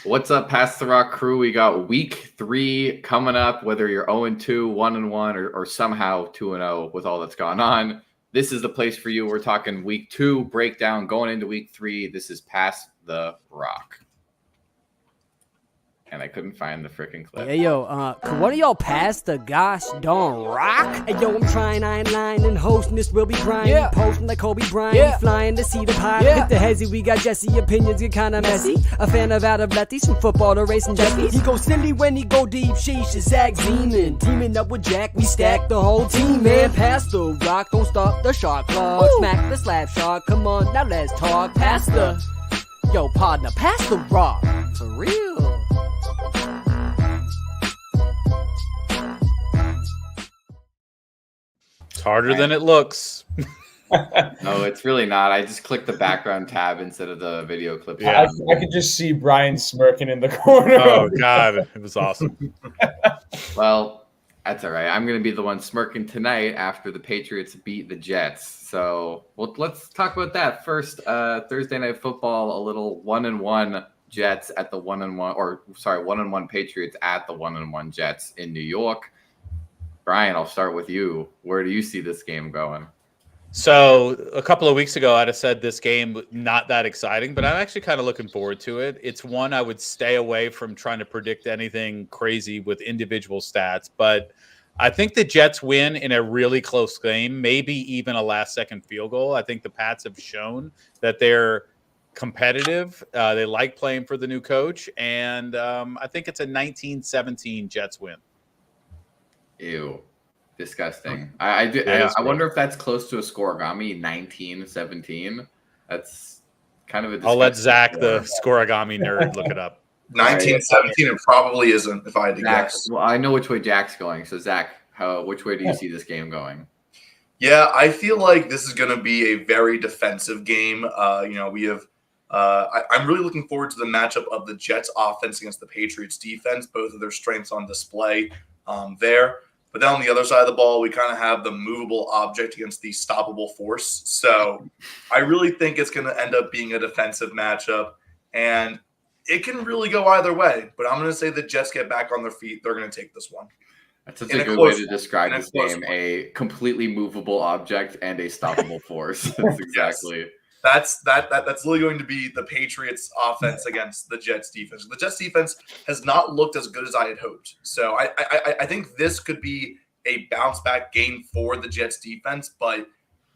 What's up, Pass the Rock crew? We got week 3 coming up, whether you're 0-2, 1-1, or somehow 2-0 with all that's gone on. This is the place for you. We're talking week 2 breakdown going into week 3. This is Pass the Rock. And I couldn't find the freaking clip. Hey, yo, could one of y'all pass the gosh darn rock? Hey, yo, I'm trying, I ain't lying, and hosting this will be Brian. Yeah. Posting like Kobe Bryant, Yeah. flying to see the pie. Yeah. Hit the hezzy, we got Jesse, opinions get kinda messy. A fan of out of Letties, from football to racing jetties. He goes silly when he go deep, sheesh, is Zach Zeman. Teaming up with Jack, we stack the whole team, man. Pass the rock, don't stop the shot clock. Woo. Smack the slap shot, come on, now let's talk. Pass the, yo, partner, pass the rock. For real. It's harder than it looks. No, it's really not. I just clicked the background tab instead of the video clip. Yeah. I could just see Brian smirking in the corner. Oh God, it was awesome. Well, that's all right. I'm going to be the one smirking tonight after the Patriots beat the Jets. So let's talk about that first. Thursday Night Football, a little 1-1 Jets at the 1-1, or sorry, 1-1 Patriots at the 1-1 Jets in New York. Brian, I'll start with you. Where do you see this game going? So a couple of weeks ago, I'd have said this game not that exciting, but I'm actually kind of looking forward to it. It's one I would stay away from trying to predict anything crazy with individual stats, but I think the Jets win in a really close game, maybe even a last-second field goal. I think the Pats have shown that they're competitive. They like playing for the new coach, and I think it's a 19-17 Jets win. Ew. Disgusting. I wonder if that's close to a scoregami, 19-17. That's kind of a I'll let Zach, score. the scoregami nerd, look it up. 1917, it probably isn't, if I had to Zach, guess. well, I know which way Jack's going. So, Zach, which way do you see this game going? Yeah, I feel like this is going to be a very defensive game. We have. I'm really looking forward to the matchup of the Jets offense against the Patriots defense. Both of their strengths on display there. But then on the other side of the ball, we kind of have the movable object against the stoppable force. So I really think it's going to end up being a defensive matchup. And it can really go either way. But I'm going to say the Jets get back on their feet. They're going to take this one. That's such a good way to describe this game. A completely movable object and a stoppable force. That's exactly. Yes. That's literally going to be the Patriots offense against the Jets defense. The Jets defense has not looked as good as I had hoped. So I think this could be a bounce back game for the Jets defense, but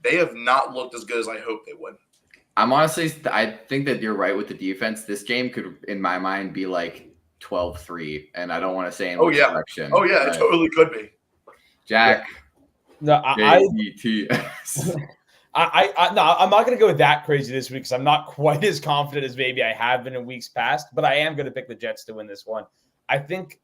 they have not looked as good as I hoped they would. I think that you're right with the defense. This game could, in my mind, be like 12-3, and I don't want to say in which direction. Oh yeah, it totally could be. Jack. No, JETS. I'm not going to go that crazy this week because I'm not quite as confident as maybe I have been in weeks past, but I am going to pick the Jets to win this one. I think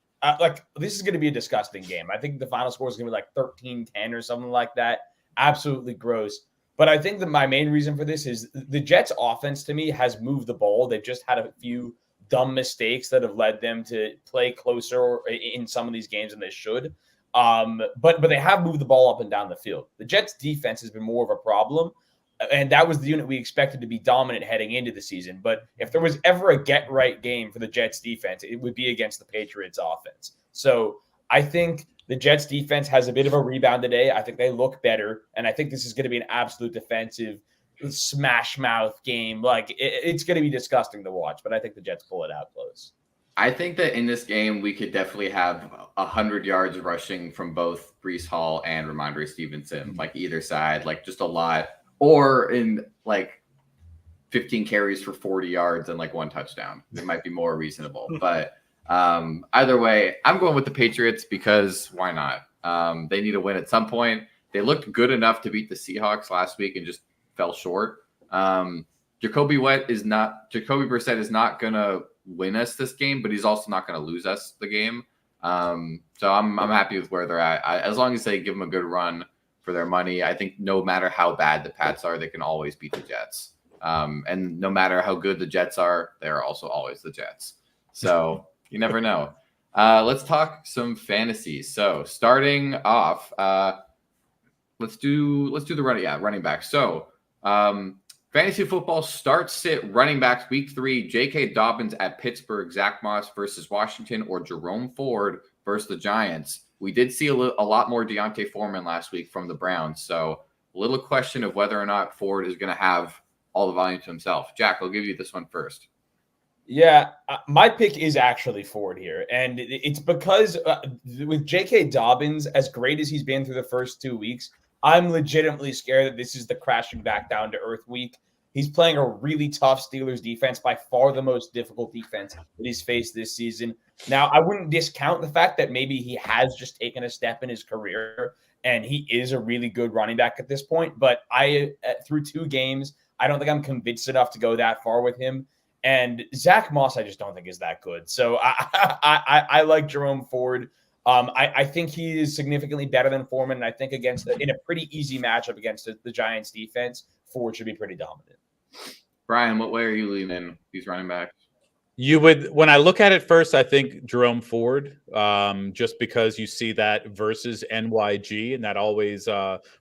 this is going to be a disgusting game. I think the final score is going to be like 13-10 or something like that. Absolutely gross. But I think that my main reason for this is the Jets offense to me has moved the ball. They've just had a few dumb mistakes that have led them to play closer in some of these games than they should. But they have moved the ball up and down the field. The Jets defense has been more of a problem, and that was the unit we expected to be dominant heading into the season. But if there was ever a get right game for the Jets defense, it would be against the Patriots offense. So I think the Jets defense has a bit of a rebound today. I think they look better, and I think this is going to be an absolute defensive smash mouth game. Like it's going to be disgusting to watch, but I think the Jets pull it out close. I think that in this game, we could definitely have 100 yards rushing from both Breece Hall and Ramondre Stevenson, like either side, like just a lot, or in like 15 carries for 40 yards and like 1 touchdown. It might be more reasonable, but either way, I'm going with the Patriots because why not? They need a win at some point. They looked good enough to beat the Seahawks last week and just fell short. Jacoby Brissett is not going to win us this game, but he's also not going to lose us the game. So I'm happy with where they're at. As long as they give them a good run for their money, I think no matter how bad the Pats are, they can always beat the Jets. And no matter how good the Jets are, they're also always the Jets. So you never know. Let's talk some fantasy. So starting off, let's do the running back. So Fantasy football start sit running backs week 3. J.K. Dobbins at Pittsburgh, Zach Moss versus Washington, or Jerome Ford versus the Giants. We did see a lot more Deontay Foreman last week from the Browns, so a little question of whether or not Ford is going to have all the volume to himself. Jack, I'll give you this one first. Yeah, my pick is actually Ford here. And it's because with J.K. Dobbins, as great as he's been through the first 2 weeks, I'm legitimately scared that this is the crashing back down to earth week. He's playing a really tough Steelers defense, by far the most difficult defense that he's faced this season. Now, I wouldn't discount the fact that maybe he has just taken a step in his career and he is a really good running back at this point. But through 2 games, I don't think I'm convinced enough to go that far with him. And Zach Moss, I just don't think is that good. So I like Jerome Ford. I think he is significantly better than Foreman. And I think in a pretty easy matchup against the Giants defense, Ford should be pretty dominant. Brian, what way are you leaning these running backs? When I look at it first, I think Jerome Ford, just because you see that versus NYG, and that always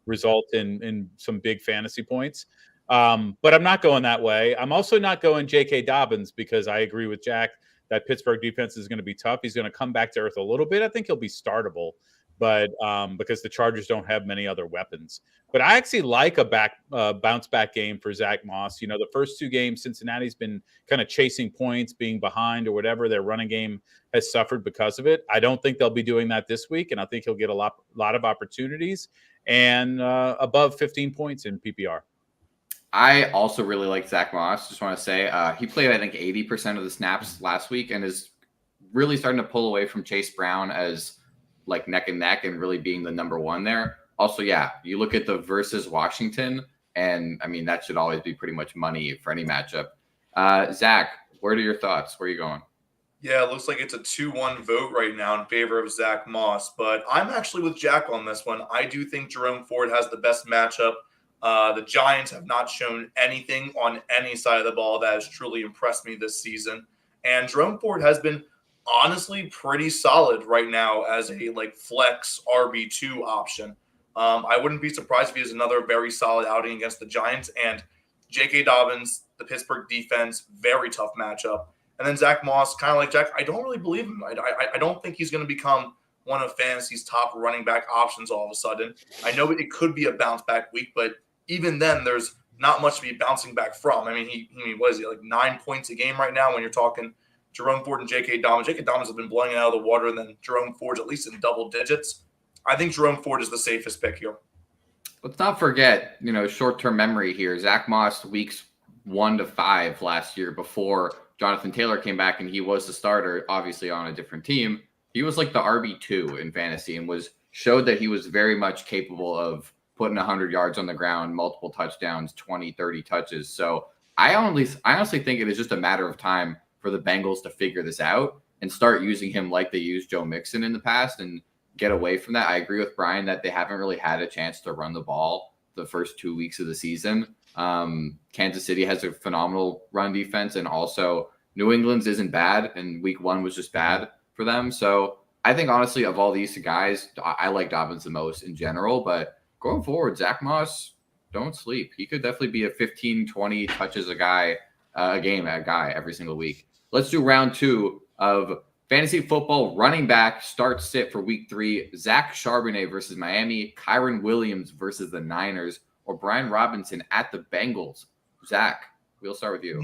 results in some big fantasy points. But I'm not going that way. I'm also not going J.K. Dobbins because I agree with Jack that Pittsburgh defense is going to be tough. He's going to come back to earth a little bit. I think he'll be startable, but because the Chargers don't have many other weapons. But I actually like a bounce back game for Zach Moss. You know, the first 2 games, Cincinnati's been kind of chasing points, being behind or whatever. Their running game has suffered because of it. I don't think they'll be doing that this week, and I think he'll get a lot of opportunities and above 15 points in PPR. I also really like Zach Moss. Just want to say he played, I think, 80% of the snaps last week and is really starting to pull away from Chase Brown as like neck and neck and really being the number 1 there. Also, yeah, you look at the versus Washington, and I mean, that should always be pretty much money for any matchup. Zach, what are your thoughts? Where are you going? Yeah, it looks like it's a 2-1 vote right now in favor of Zach Moss, but I'm actually with Jack on this one. I do think Jerome Ford has the best matchup. The Giants have not shown anything on any side of the ball that has truly impressed me this season. And Jerome Ford has been honestly pretty solid right now as a flex RB2 option. I wouldn't be surprised if he has another very solid outing against the Giants. And J.K. Dobbins, the Pittsburgh defense, very tough matchup. And then Zach Moss, kind of like Jack, I don't really believe him. I don't think he's going to become one of fantasy's top running back options all of a sudden. I know it could be a bounce back week, but even then, there's not much to be bouncing back from. I mean, he what is he, 9 points a game right now when you're talking Jerome Ford and J.K. Dobbins. J.K. Dobbins has been blowing it out of the water, and then Jerome Ford's at least in double digits. I think Jerome Ford is the safest pick here. Let's not forget, short-term memory here. Zach Moss, weeks 1 to 5 last year before Jonathan Taylor came back, and he was the starter, obviously on a different team. He was like the RB2 in fantasy and showed that he was very much capable of putting 100 yards on the ground, multiple touchdowns, 20, 30 touches. So I honestly think it is just a matter of time for the Bengals to figure this out and start using him like they used Joe Mixon in the past and get away from that. I agree with Brian that they haven't really had a chance to run the ball the first 2 weeks of the season. Kansas City has a phenomenal run defense, and also New England's isn't bad, and week 1 was just bad for them. So I think, honestly, of all these guys, I like Dobbins the most in general, but going forward, Zach Moss, don't sleep. He could definitely be a 15, 20 touches a game every single week. Let's do round 2 of fantasy football running back start sit for week 3. Zach Charbonnet versus Miami, Kyren Williams versus the Niners, or Brian Robinson at the Bengals. Zach, we'll start with you.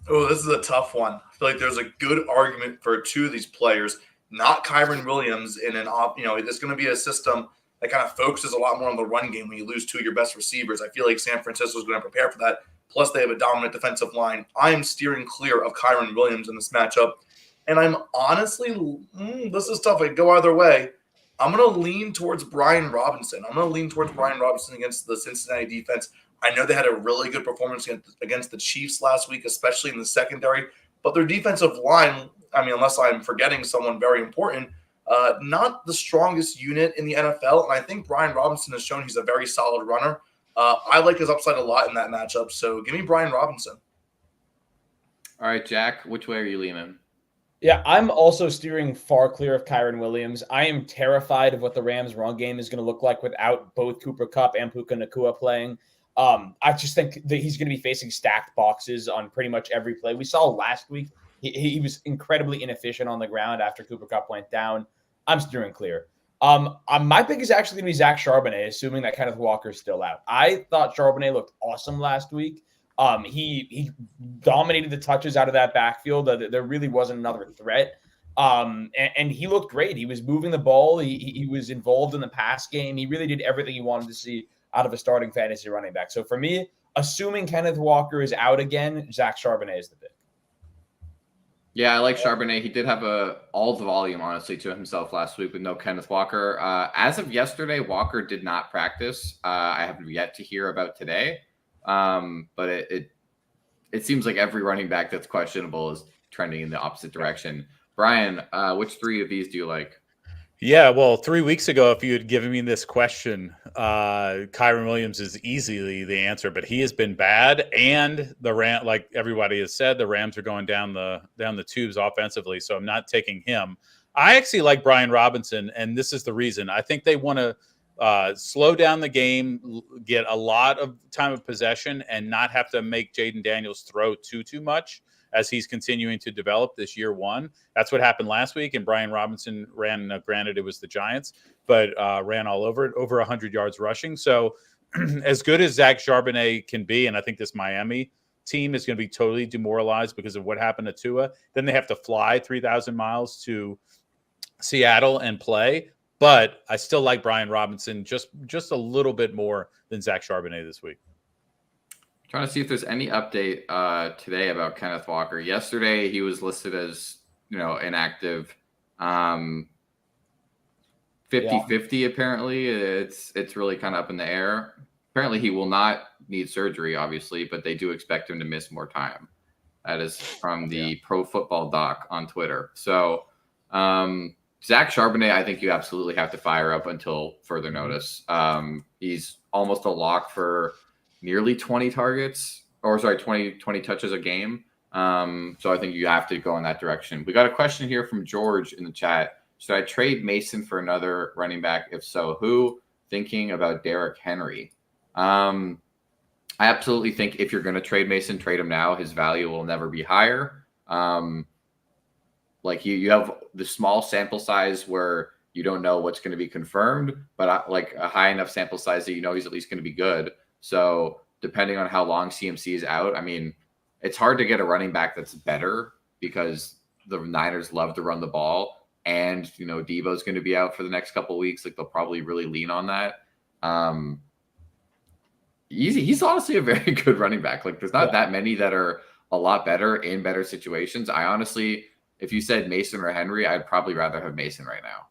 Oh, this is a tough one. I feel like there's a good argument for 2 of these players, not Kyren Williams in there's going to be a system that kind of focuses a lot more on the run game when you lose 2 of your best receivers. I feel like San Francisco is going to prepare for that. Plus, they have a dominant defensive line. I am steering clear of Kyren Williams in this matchup. And I'm honestly, this is tough. I go either way. I'm going to lean towards Brian Robinson. Against the Cincinnati defense. I know they had a really good performance against the Chiefs last week, especially in the secondary. But their defensive line, I mean, unless I'm forgetting someone very important, not the strongest unit in the NFL. And I think Brian Robinson has shown he's a very solid runner. I like his upside a lot in that matchup. So give me Brian Robinson. All right, Jack, which way are you leaning? Yeah, I'm also steering far clear of Kyren Williams. I am terrified of what the Rams' run game is going to look like without both Cooper Kupp and Puka Nacua playing. I just think that he's going to be facing stacked boxes on pretty much every play. We saw last week he was incredibly inefficient on the ground after Cooper Kupp went down. I'm steering clear. My pick is actually going to be Zach Charbonnet, assuming that Kenneth Walker's still out. I thought Charbonnet looked awesome last week. He dominated the touches out of that backfield. There really wasn't another threat. And he looked great. He was moving the ball. He was involved in the pass game. He really did everything he wanted to see out of a starting fantasy running back. So for me, assuming Kenneth Walker is out again, Zach Charbonnet is the pick. Yeah, I like Charbonnet. He did have all the volume, honestly, to himself last week with no Kenneth Walker. As of yesterday, Walker did not practice. I have yet to hear about today. But it seems like every running back that's questionable is trending in the opposite direction. Brian, which three of these do you like? Yeah, well, 3 weeks ago, if you had given me this question, Kyren Williams is easily the answer, but he has been bad, and like everybody has said, the Rams are going down the tubes offensively, so I'm not taking him. I actually like Brian Robinson, and this is the reason. I think they want to slow down the game, get a lot of time of possession, and not have to make Jaden Daniels throw too much as he's continuing to develop this year one. That's what happened last week, and Brian Robinson ran, granted it was the Giants, but ran all over it, over 100 yards rushing. So as good as Zach Charbonnet can be, and I think this Miami team is going to be totally demoralized because of what happened to Tua, then they have to fly 3,000 miles to Seattle and play. But I still like Brian Robinson just a little bit more than Zach Charbonnet this week. Trying to see if there's any update today about Kenneth Walker. Yesterday, he was listed as, inactive. 50-50, apparently. It's really kind of up in the air. Apparently, he will not need surgery, obviously, but they do expect him to miss more time. That is from the Pro Football Doc on Twitter. So, Zach Charbonnet, I think you absolutely have to fire up until further notice. He's almost a lock for nearly 20 touches a game. So I think you have to go in that direction. We got a question here from George in the chat. Should I trade Mason for another running back? If so, who? Thinking about Derrick Henry. I absolutely think if you're going to trade Mason, trade him now. His value will never be higher. Like you have the small sample size where you don't know what's going to be confirmed, but like a high enough sample size that he's at least going to be good. So depending on how long CMC is out, I mean, it's hard to get a running back that's better because the Niners love to run the ball, and Deebo's going to be out for the next couple of weeks. Like they'll probably really lean on that. He's honestly a very good running back. Like there's not that many that are a lot better in better situations. I honestly, if you said Mason or Henry, I'd probably rather have Mason right now.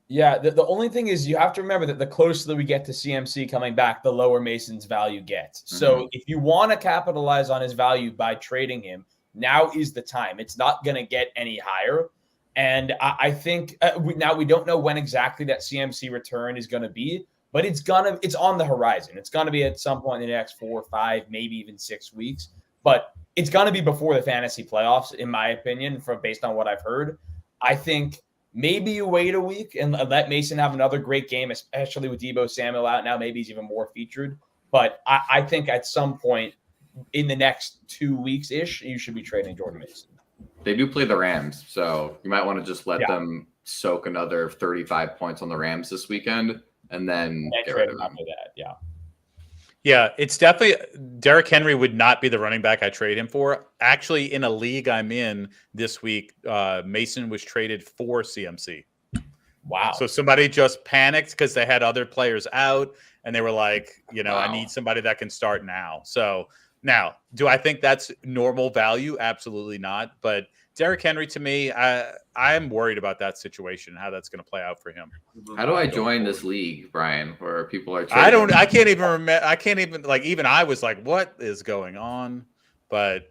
Yeah, the only thing is you have to remember that the closer that we get to CMC coming back, the lower Mason's value gets. So if you want to capitalize on his value by trading him, now is the time. It's not going to get any higher. And I think now we don't know when exactly that CMC return is going to be, but it's on the horizon. It's going to be at some point in the next 4 or 5, maybe even 6 weeks. But it's going to be before the fantasy playoffs, in my opinion, based on what I've heard. I think maybe you wait a week and let Mason have another great game, especially with Deebo Samuel out now. Maybe he's even more featured. But I think at some point in the next 2 weeks-ish, you should be trading Jordan Mason. They do play the Rams, so you might want to just let them soak another 35 points on the Rams this weekend and then get rid of them. After that, yeah. Yeah, it's definitely Derrick Henry would not be the running back I trade him for. Actually, in a league I'm in this week, Mason was traded for CMC. Wow. So somebody just panicked because they had other players out and they were like, Wow. I need somebody that can start now. So now, do I think that's normal value? Absolutely not. But Derrick Henry, to me, I am worried about that situation, how that's going to play out for him. How do I join this league, Brian, where people are trading? I can't even remember. I can't even, even I was like, what is going on? But,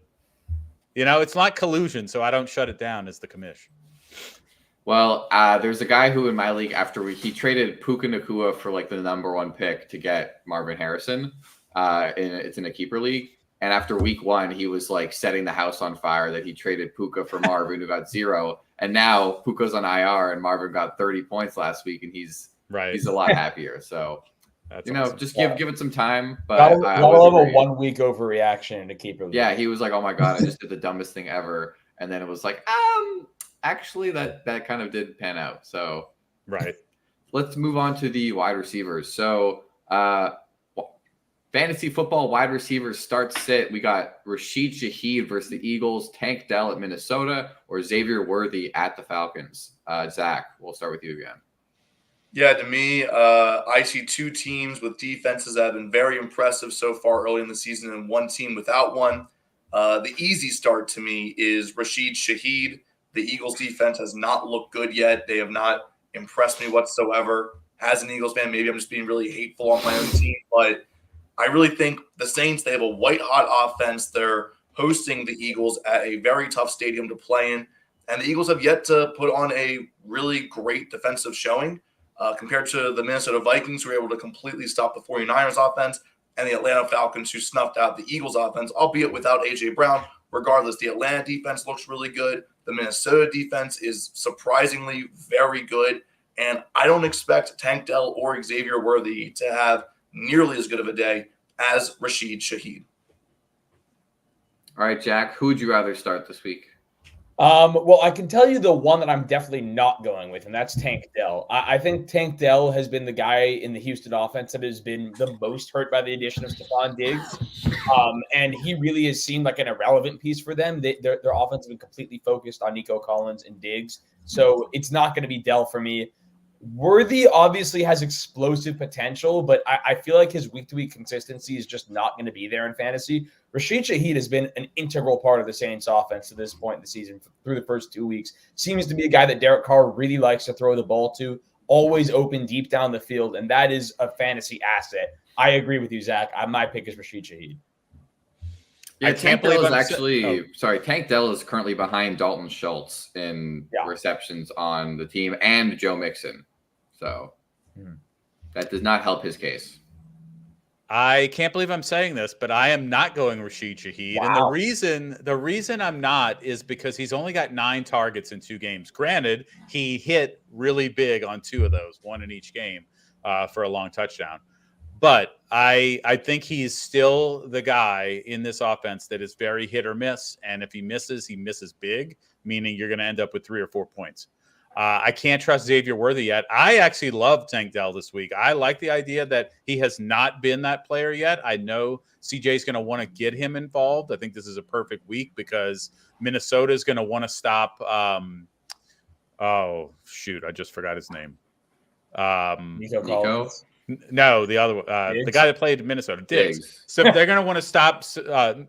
it's not collusion, so I don't shut it down as the commish. Well, there's a guy who in my league, he traded Puka Nacua for the number 1 pick to get Marvin Harrison. It's in a keeper league. And after week 1, he was setting the house on fire that he traded Puka for Marvin, who got 0. And now Puka's on IR and Marvin got 30 points last week, and he's a lot happier. So That's You know, awesome. just give it some time. But That'll I love always a agree. 1 week overreaction to keep it. Yeah, he was like, "Oh my god, I just did the dumbest thing ever," and then it was like, actually, that kind of did pan out. So Right. let's move on to the wide receivers. So, fantasy football wide receivers start sit. We got Rashid Shaheed versus the Eagles, Tank Dell at Minnesota, or Xavier Worthy at the Falcons. Zach, we'll start with you again. Yeah, to me, I see two teams with defenses that have been very impressive so far early in the season and one team without one. The easy start to me is Rashid Shaheed. The Eagles defense has not looked good yet. They have not impressed me whatsoever. As an Eagles fan, maybe I'm just being really hateful on my own team, but I really think the Saints, they have a white-hot offense. They're hosting the Eagles at a very tough stadium to play in, and the Eagles have yet to put on a really great defensive showing. Compared to the Minnesota Vikings, who were able to completely stop the 49ers offense, and the Atlanta Falcons, who snuffed out the Eagles offense, albeit without A.J. Brown. Regardless, the Atlanta defense looks really good. The Minnesota defense is surprisingly very good. And I don't expect Tank Dell or Xavier Worthy to have nearly as good of a day as Rashid Shaheed. All right, Jack, who would you rather start this week? Well, I can tell you the one that I'm definitely not going with, and that's Tank Dell. I think Tank Dell has been the guy in the Houston offense that has been the most hurt by the addition of Stephon Diggs. And he really has seemed like an irrelevant piece for them. Their offense has been completely focused on Nico Collins and Diggs. So it's not going to be Dell for me. Worthy obviously has explosive potential, but I feel like his week-to-week consistency is just not going to be there in fantasy. Rashid Shaheed has been an integral part of the Saints offense to this point in the season through the first 2 weeks. Seems to be a guy that Derek Carr really likes to throw the ball to, always open deep down the field, and that is a fantasy asset. I agree with you, Zach. My pick is Rashid Shaheed. Yeah, I Tank can't Dell believe is I'm sorry, Tank Dell is currently behind Dalton Schultz in receptions on the team and Joe Mixon. So that does not help his case. I can't believe I'm saying this, but I am not going Rashid Shaheed. Wow. And the reason I'm not is because he's only got 9 targets in 2 games. Granted, he hit really big on 2 of those, 1 in each game for a long touchdown. But I think he's still the guy in this offense that is very hit or miss. And if he misses big, meaning you're going to end up with 3 or 4 points. I can't trust Xavier Worthy yet. I actually love Tank Dell this week. I like the idea that he has not been that player yet. I know CJ is going to want to get him involved. I think this is a perfect week because Minnesota is going to want to stop. Oh, shoot. I just forgot his name. Nico Collins. No, the other the guy that played Minnesota, Diggs. So they're going to want to stop.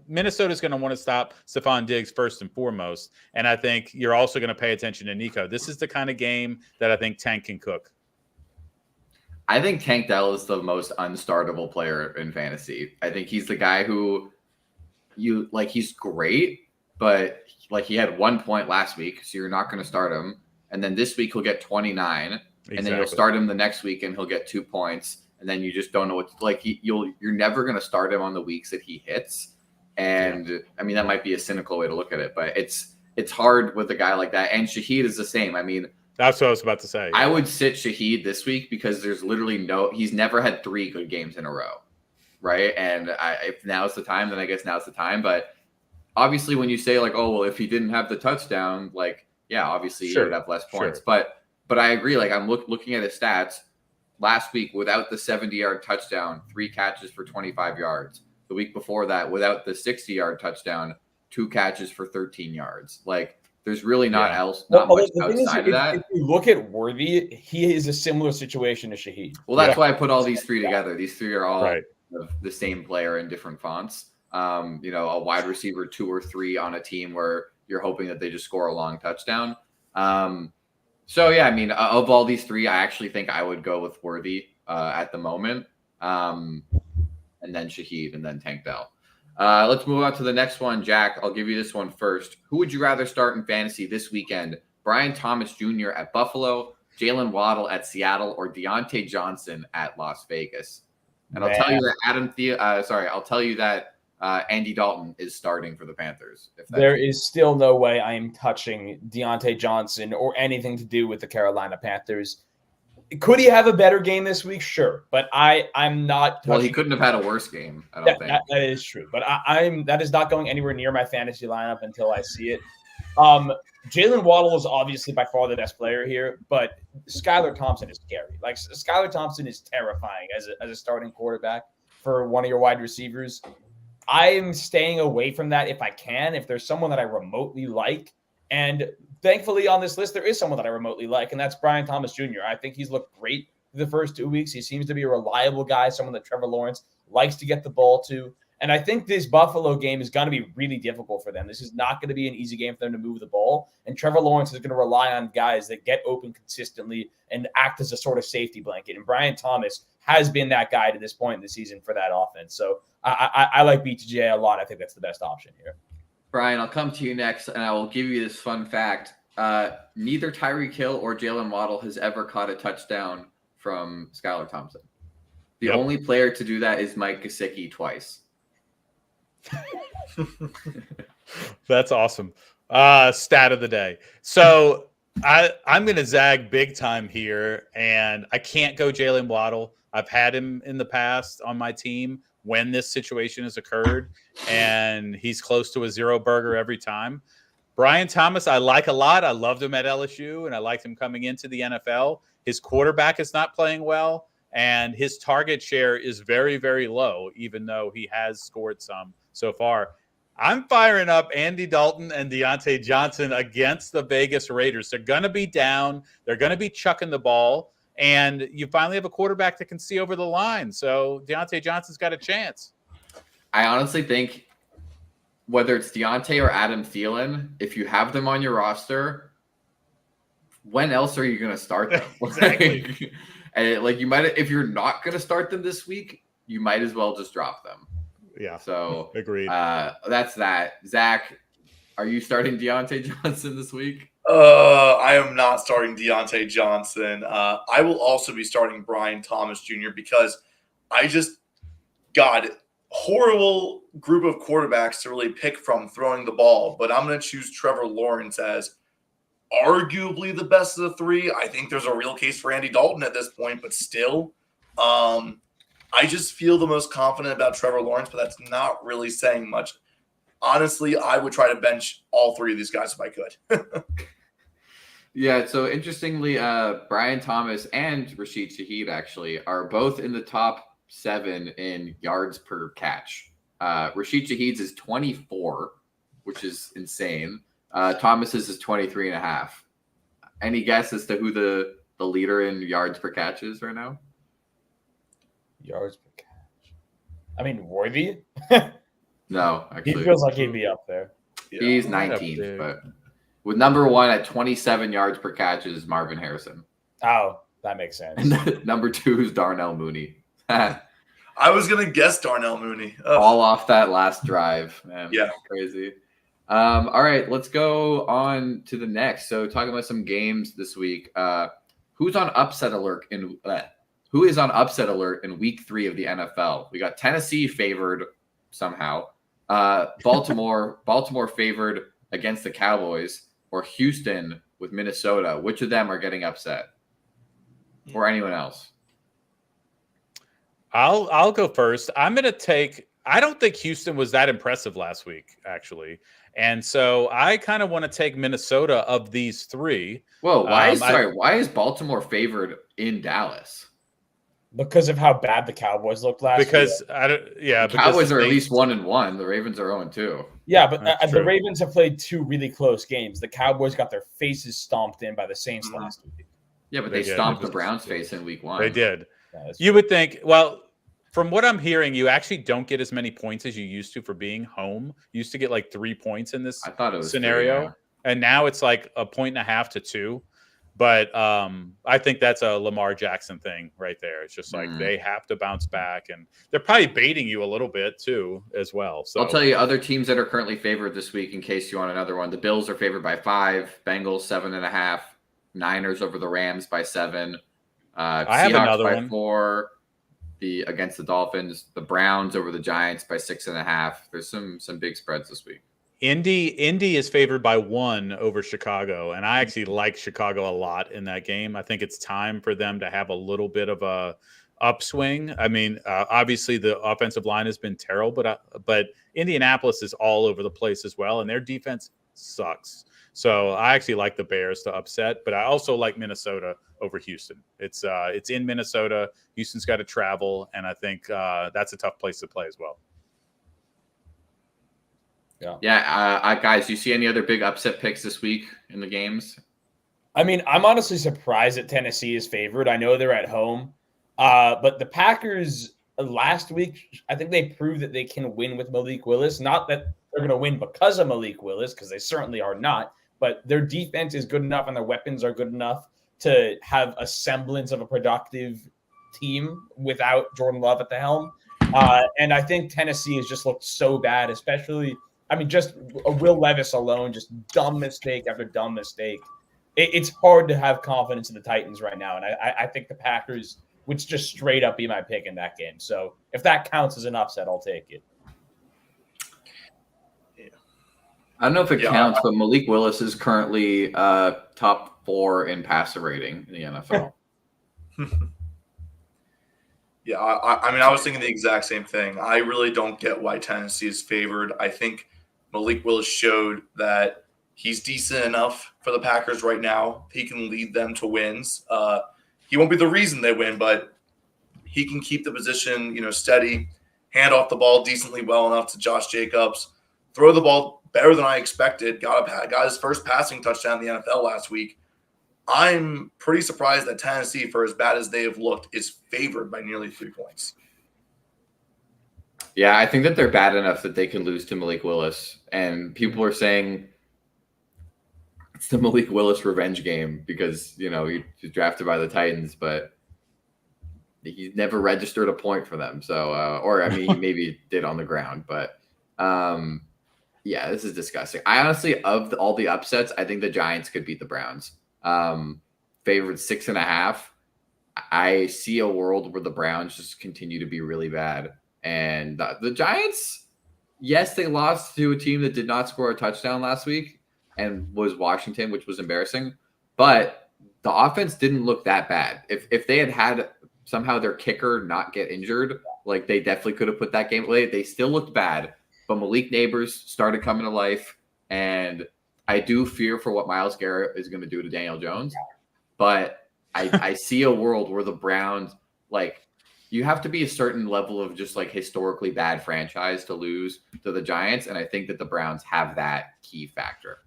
Minnesota's going to want to stop Stephon Diggs first and foremost. And I think you're also going to pay attention to Nico. This is the kind of game that I think Tank can cook. I think Tank Dell is the most unstartable player in fantasy. I think he's the guy who he's great, but he had 1 point last week, so you're not going to start him. And then this week he'll get 29. Exactly. And then you'll start him the next week and he'll get 2 points. And then you just don't know what you're never going to start him on the weeks that he hits. And I mean, that might be a cynical way to look at it, but it's hard with a guy like that. And Shaheed is the same. I mean, that's what I was about to say. I would sit Shaheed this week because there's literally he's never had 3 good games in a row. Right. And if now's the time, then I guess now's the time. But obviously when you say oh, well, if he didn't have the touchdown, obviously he would have less points, But I agree. I'm looking at his stats last week without the 70-yard touchdown, 3 catches for 25 yards. The week before that, without the 60-yard touchdown, 2 catches for 13 yards. There's really not much outside of that. If you look at Worthy, he is a similar situation to Shaheed. Well, that's why I put all these 3 together. These 3 are all right. The same player in different fonts. A wide receiver 2 or 3 on a team where you're hoping that they just score a long touchdown. So, yeah, I mean, of all these 3, I actually think I would go with Worthy at the moment, and then Shaheed, and then Tank Dell. Let's move on to the next one. Jack, I'll give you this one first. Who would you rather start in fantasy this weekend? Brian Thomas Jr. at Buffalo, Jalen Waddle at Seattle, or Deontay Johnson at Las Vegas? And I'll tell you that I'll tell you that Andy Dalton is starting for the Panthers. There is still no way I am touching Deontay Johnson or anything to do with the Carolina Panthers. Could he have a better game this week? Sure, but I'm not. Well, he touching- couldn't have had a worse game. I don't think. That is true, but that is not going anywhere near my fantasy lineup until I see it. Jalen Waddle is obviously by far the best player here, but Skylar Thompson is scary. Like Skylar Thompson is terrifying as a starting quarterback for one of your wide receivers. I am staying away from that if I can. If there's someone that I remotely like, and thankfully on this list there is someone that I remotely like, and that's Brian Thomas Jr. I think he's looked great the first 2 weeks. He seems to be a reliable guy, someone that Trevor Lawrence likes to get the ball to. And I think this Buffalo game is going to be really difficult for them. This is not going to be an easy game for them to move the ball. And Trevor Lawrence is going to rely on guys that get open consistently and act as a sort of safety blanket. And Brian Thomas has been that guy to this point in the season for that offense. So I like BTJ a lot. I think that's the best option here. Brian, I'll come to you next, and I will give you this fun fact. Neither Tyreek Hill or Jalen Waddle has ever caught a touchdown from Skylar Thompson. The only player to do that is Mike Gesicki twice. That's awesome. Stat of the day. So I'm going to zag big time here, and I can't go Jalen Waddle. I've had him in the past on my team when this situation has occurred, and he's close to a zero burger every time. Brian Thomas, I like a lot. I loved him at LSU, and I liked him coming into the NFL. His quarterback is not playing well, and his target share is very, very low, even though he has scored some so far. I'm firing up Andy Dalton and Deontay Johnson against the Vegas Raiders. They're going to be down. They're going to be chucking the ball. And you finally have a quarterback that can see over the line. So Deontay Johnson's got a chance. I honestly think whether it's Deontay or Adam Thielen, if you have them on your roster, when else are you going to start them? Exactly. And you might, if you're not going to start them this week, you might as well just drop them. Yeah. So agreed. That's that. Zach, are you starting Deontay Johnson this week? I am not starting Deontay Johnson. I will also be starting Brian Thomas Jr. because I just got horrible group of quarterbacks to really pick from throwing the ball, but I'm going to choose Trevor Lawrence as arguably the best of the three. I think there's a real case for Andy Dalton at this point, but still, I just feel the most confident about Trevor Lawrence, but that's not really saying much. Honestly, I would try to bench all three of these guys if I could. Yeah, so interestingly, Brian Thomas and Rashid Shaheed actually are both in the top 7 in yards per catch. Rashid Shaheed's is 24, which is insane. Thomas's is 23.5. Any guess as to who the leader in yards per catch is right now? Yards per catch. I mean, Worthy? No, He actually. feels like he'd be up there. He's Right up 19th, there. but with number 1 at 27 yards per catch is Marvin Harrison. Oh, that makes sense. And number 2 is Darnell Mooney. I was going to guess Darnell Mooney. All off that last drive, man. Yeah. Crazy. All right, let's go on to the next. So talking about some games this week. Who's on upset alert who is on upset alert in week 3 of the NFL? We got Tennessee favored somehow. Baltimore favored against the Cowboys, or Houston with Minnesota. Which of them are getting upset? Or anyone else? I'll go first. I'm going to take – I don't think Houston was that impressive last week, actually. And so I kind of want to take Minnesota of these 3. Whoa, why is Baltimore favored in Dallas? Because of how bad the Cowboys looked last year. The Cowboys are at least 1-1. The Ravens are 0-2. Yeah, but That's the true. Ravens have played 2 really close games. The Cowboys got their faces stomped in by the Saints last week. Yeah, but They they did. stomped It the was- Browns face in week 1. They did. Yeah, that's You would think, well, from what I'm hearing, you actually don't get as many points as you used to for being home. You used to get like 3 points in this I thought it was scenario, 3.5. and now it's like 1.5 to 2. But I think that's a Lamar Jackson thing right there. It's just like they have to bounce back, and they're probably baiting you a little bit too as well. So I'll tell you other teams that are currently favored this week in case you want another one. The Bills are favored by 5, Bengals 7.5, Niners over the Rams by 7, I have Seahawks another by one. 4, against the Dolphins, the Browns over the Giants by 6.5. There's some big spreads this week. Indy is favored by 1 over Chicago, and I actually like Chicago a lot in that game. I think it's time for them to have a little bit of a upswing. I mean, obviously the offensive line has been terrible, but Indianapolis is all over the place as well, and their defense sucks. So I actually like the Bears to upset, but I also like Minnesota over Houston. It's in Minnesota. Houston's got to travel, and I think that's a tough place to play as well. Yeah, guys, do you see any other big upset picks this week in the games? I mean, I'm honestly surprised that Tennessee is favored. I know they're at home, but the Packers last week, I think they proved that they can win with Malik Willis. Not that they're going to win because of Malik Willis, because they certainly are not. But their defense is good enough and their weapons are good enough to have a semblance of a productive team without Jordan Love at the helm. And I think Tennessee has just looked so bad, especially, I mean, just Will Levis alone, just dumb mistake after dumb mistake. It's hard to have confidence in the Titans right now. And I think the Packers would just straight up be my pick in that game. So if that counts as an upset, I'll take it. I don't know if it counts, but Malik Willis is currently top 4 in passer rating in the NFL. Yeah, I mean, I was thinking the exact same thing. I really don't get why Tennessee is favored. I think Malik Willis showed that he's decent enough for the Packers right now. He can lead them to wins. He won't be the reason they win, but he can keep the position, steady, hand off the ball decently well enough to Josh Jacobs, throw the ball better than I expected. Got his first passing touchdown in the NFL last week. I'm pretty surprised that Tennessee, for as bad as they have looked, is favored by nearly 3 points. Yeah, I think that they're bad enough that they can lose to Malik Willis. And people are saying it's the Malik Willis revenge game because, he was drafted by the Titans, but he's never registered a point for them. So, he maybe did on the ground, but yeah, this is disgusting. I honestly, of all the upsets, I think the Giants could beat the Browns. Favored 6.5. I see a world where the Browns just continue to be really bad. And the Giants, yes, they lost to a team that did not score a touchdown last week and was Washington, which was embarrassing. But the offense didn't look that bad. If they had somehow their kicker not get injured, like they definitely could have put that game away. They still looked bad. But Malik Neighbors started coming to life, and I do fear for what Myles Garrett is going to do to Daniel Jones. But I see a world where the Browns, you have to be a certain level of just historically bad franchise to lose to the Giants, and I think that the Browns have that key factor.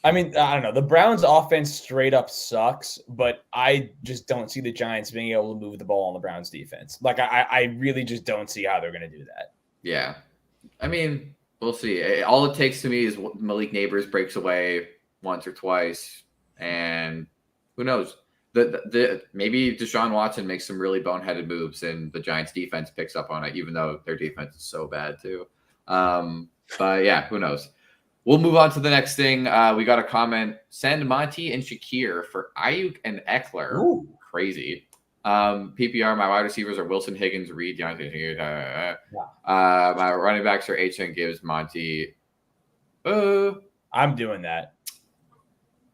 I mean, I don't know. The Browns' offense straight up sucks, but I just don't see the Giants being able to move the ball on the Browns' defense. I really just don't see how they're going to do that. Yeah. I mean, we'll see. All it takes to me is Malik Neighbors breaks away once or twice, and who knows? Maybe Deshaun Watson makes some really boneheaded moves, and the Giants' defense picks up on it, even though their defense is so bad too. But yeah, who knows? We'll move on to the next thing. We got a comment: send Monty and Shakir for Ayuk and Eckler. Ooh. Crazy. PPR, my wide receivers are Wilson, Higgins, Reed, Deontay. My running backs are H.N. Gibbs, Monty. I'm doing that.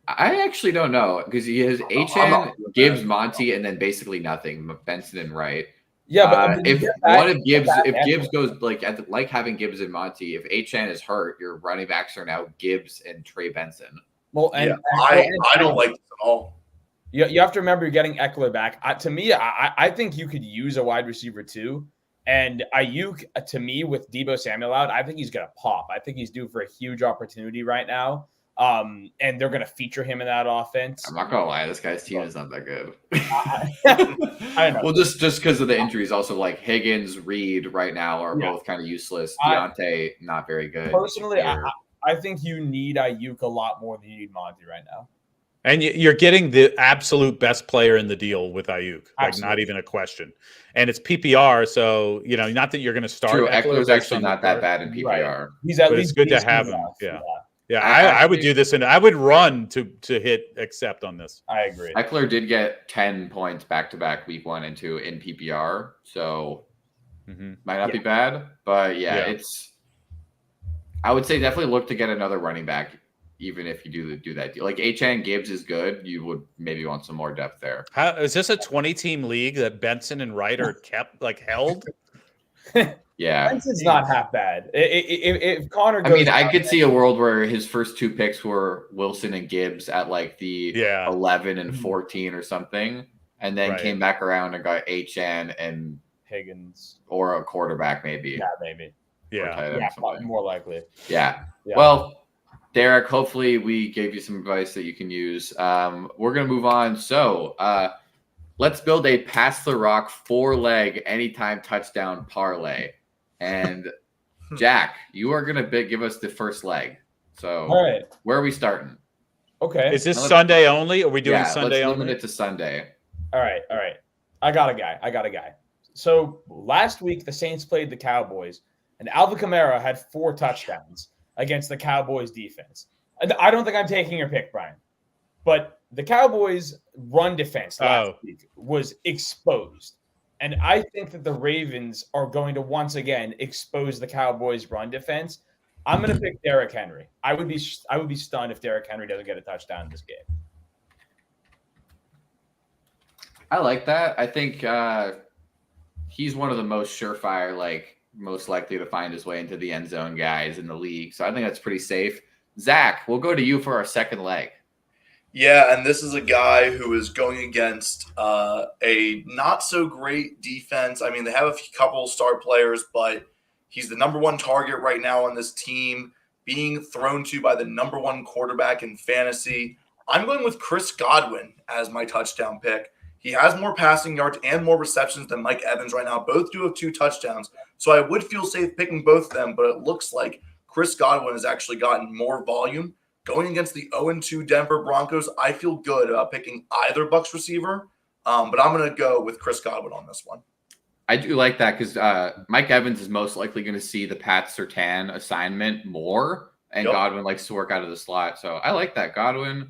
I actually don't know because he has H.N., Gibbs, Monty, and then basically nothing. Benson and Wright. Yeah, but if Gibbs goes like having Gibbs and Monty, if H.N. is hurt, your running backs are now Gibbs and Trey Benson. Well, and I don't like this at all. You have to remember you're getting Eckler back. To me, I think you could use a wide receiver too. And Ayuk, to me, with Deebo Samuel out, I think he's going to pop. I think he's due for a huge opportunity right now. And they're going to feature him in that offense. I'm not going to lie. This guy's team is not that good. I know. Well, just because of the injuries, also Higgins, Reed right now are both kind of useless. Deontay, not very good. Personally, I think you need Ayuk a lot more than you need Monty right now. And you're getting the absolute best player in the deal with Ayuk, not even a question. And it's PPR, so not that you're going to start. True, Eckler's actually not that bad in PPR. Right. He's at least it's good to have him. Yeah. I would do this, and I would run to hit accept on this. I agree. Eckler did get 10 points back to back week 1 and 2 in PPR, so might not be bad, but it's I would say definitely look to get another running back, even if you do that deal. Like H.N. Gibbs is good. You would maybe want some more depth there. How is this a 20-team league that Benson and Wright are kept held? Yeah. Benson's not half bad. If Connor goes, I mean, I could see a world where his first 2 picks were Wilson and Gibbs at like the 11 and 14 or something, and then came back around and got HN and Higgins or a quarterback maybe. Yeah, maybe. Yeah, more likely. Yeah. Well, Derek, hopefully we gave you some advice that you can use. We're gonna move on. So let's build a pass the rock 4-leg anytime touchdown parlay. And Jack, you are going to give us the first leg. So all right, where are we starting? Okay. Is this Sunday only? Are we doing Sunday let's only? limit it to Sunday. All right. I got a guy. So last week the Saints played the Cowboys, and Alvin Kamara had 4 touchdowns against the Cowboys defense. And I don't think I'm taking your pick, Brian, but the Cowboys' run defense last week was exposed. And I think that the Ravens are going to once again expose the Cowboys' run defense. I'm going to pick Derrick Henry. I would be stunned if Derrick Henry doesn't get a touchdown in this game. I like that. I think he's one of the most surefire, most likely to find his way into the end zone guys in the league. So I think that's pretty safe. Zach, we'll go to you for our second leg. Yeah, and this is a guy who is going against a not so great defense. I mean, they have a couple star players, but he's the number 1 target right now on this team, being thrown to by the number 1 quarterback in fantasy. I'm going with Chris Godwin as my touchdown pick. He has more passing yards and more receptions than Mike Evans right now. Both do have 2 touchdowns, so I would feel safe picking both of them, but it looks like Chris Godwin has actually gotten more volume. Going against the 0-2 Denver Broncos, I feel good about picking either Bucs receiver, but I'm going to go with Chris Godwin on this one. I do like that because Mike Evans is most likely going to see the Pat Surtain assignment more, and Godwin likes to work out of the slot. So I like that. Godwin.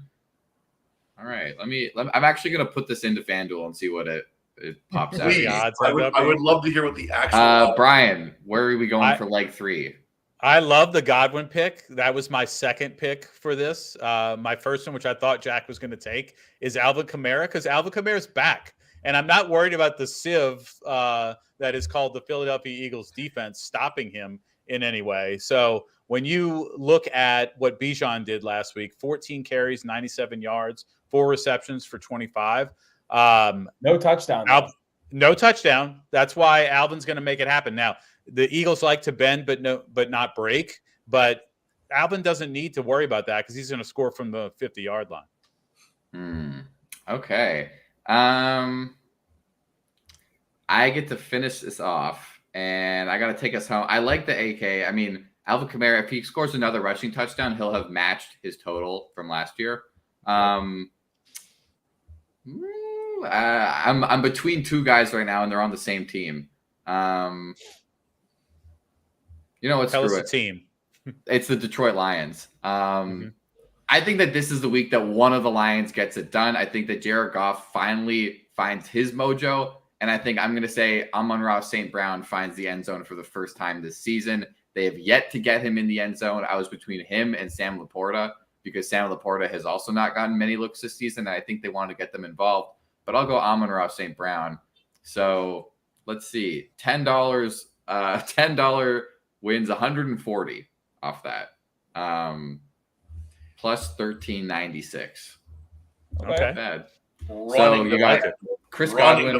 All right. I'm actually going to put this into FanDuel and see what it pops out. Please, I would love to hear what the actual Brian, where are we going for leg 3? I love the Godwin pick. That was my second pick for this. My first one, which I thought Jack was going to take, is Alvin Kamara, because Alvin Kamara's back. And I'm not worried about the sieve that is called the Philadelphia Eagles defense stopping him in any way. So when you look at what Bijan did last week, 14 carries, 97 yards, 4 receptions for 25. No touchdown. No touchdown. That's why Alvin's going to make it happen. Now, the Eagles like to bend but not break. But Alvin doesn't need to worry about that because he's going to score from the 50-yard line. Okay. I get to finish this off, and I got to take us home. I like the AK. I mean, Alvin Kamara, if he scores another rushing touchdown, he'll have matched his total from last year. I'm between 2 guys right now, and they're on the same team. Let's Tell us screw the it. team. It's the Detroit Lions. I think that this is the week that one of the Lions gets it done. I think that Jared Goff finally finds his mojo. And I think I'm going to say Amon-Ra St. Brown finds the end zone for the first time this season. They have yet to get him in the end zone. I was between him and Sam Laporta because Sam Laporta has also not gotten many looks this season. And I think they want to get them involved. But I'll go Amon-Ra St. Brown. So let's see. $10 wins 140 off that. Plus 1396. Okay. Not bad. Running you got Chris Godwin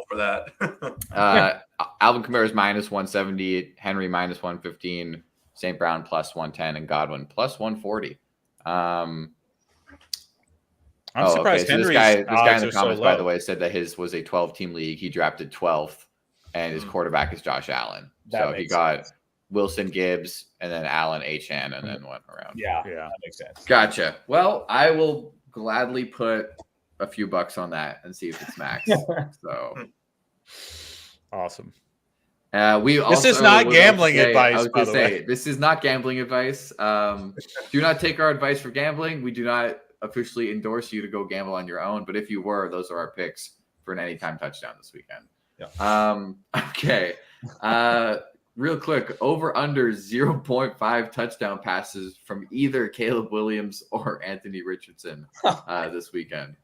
for that. Alvin Kamara's minus 170, Henry minus 115, St. Brown plus 110, and Godwin plus 140. I'm surprised So Henry's this guy in odds the are comments, so by low. the way, said that his was a 12-team league. He drafted 12th, and his quarterback is Josh Allen. So he got Wilson, Gibbs, and then Allen, H.N., and then went around. Yeah, that makes sense. Gotcha. Well, I will gladly put a few bucks on that and see if it's max. So Awesome. This is not gambling advice, by the way. This is not gambling advice. Do not take our advice for gambling. We do not officially endorse you to go gamble on your own. But if you were, those are our picks for an anytime touchdown this weekend. Yeah. Okay. real quick, over under 0.5 touchdown passes from either Caleb Williams or Anthony Richardson this weekend.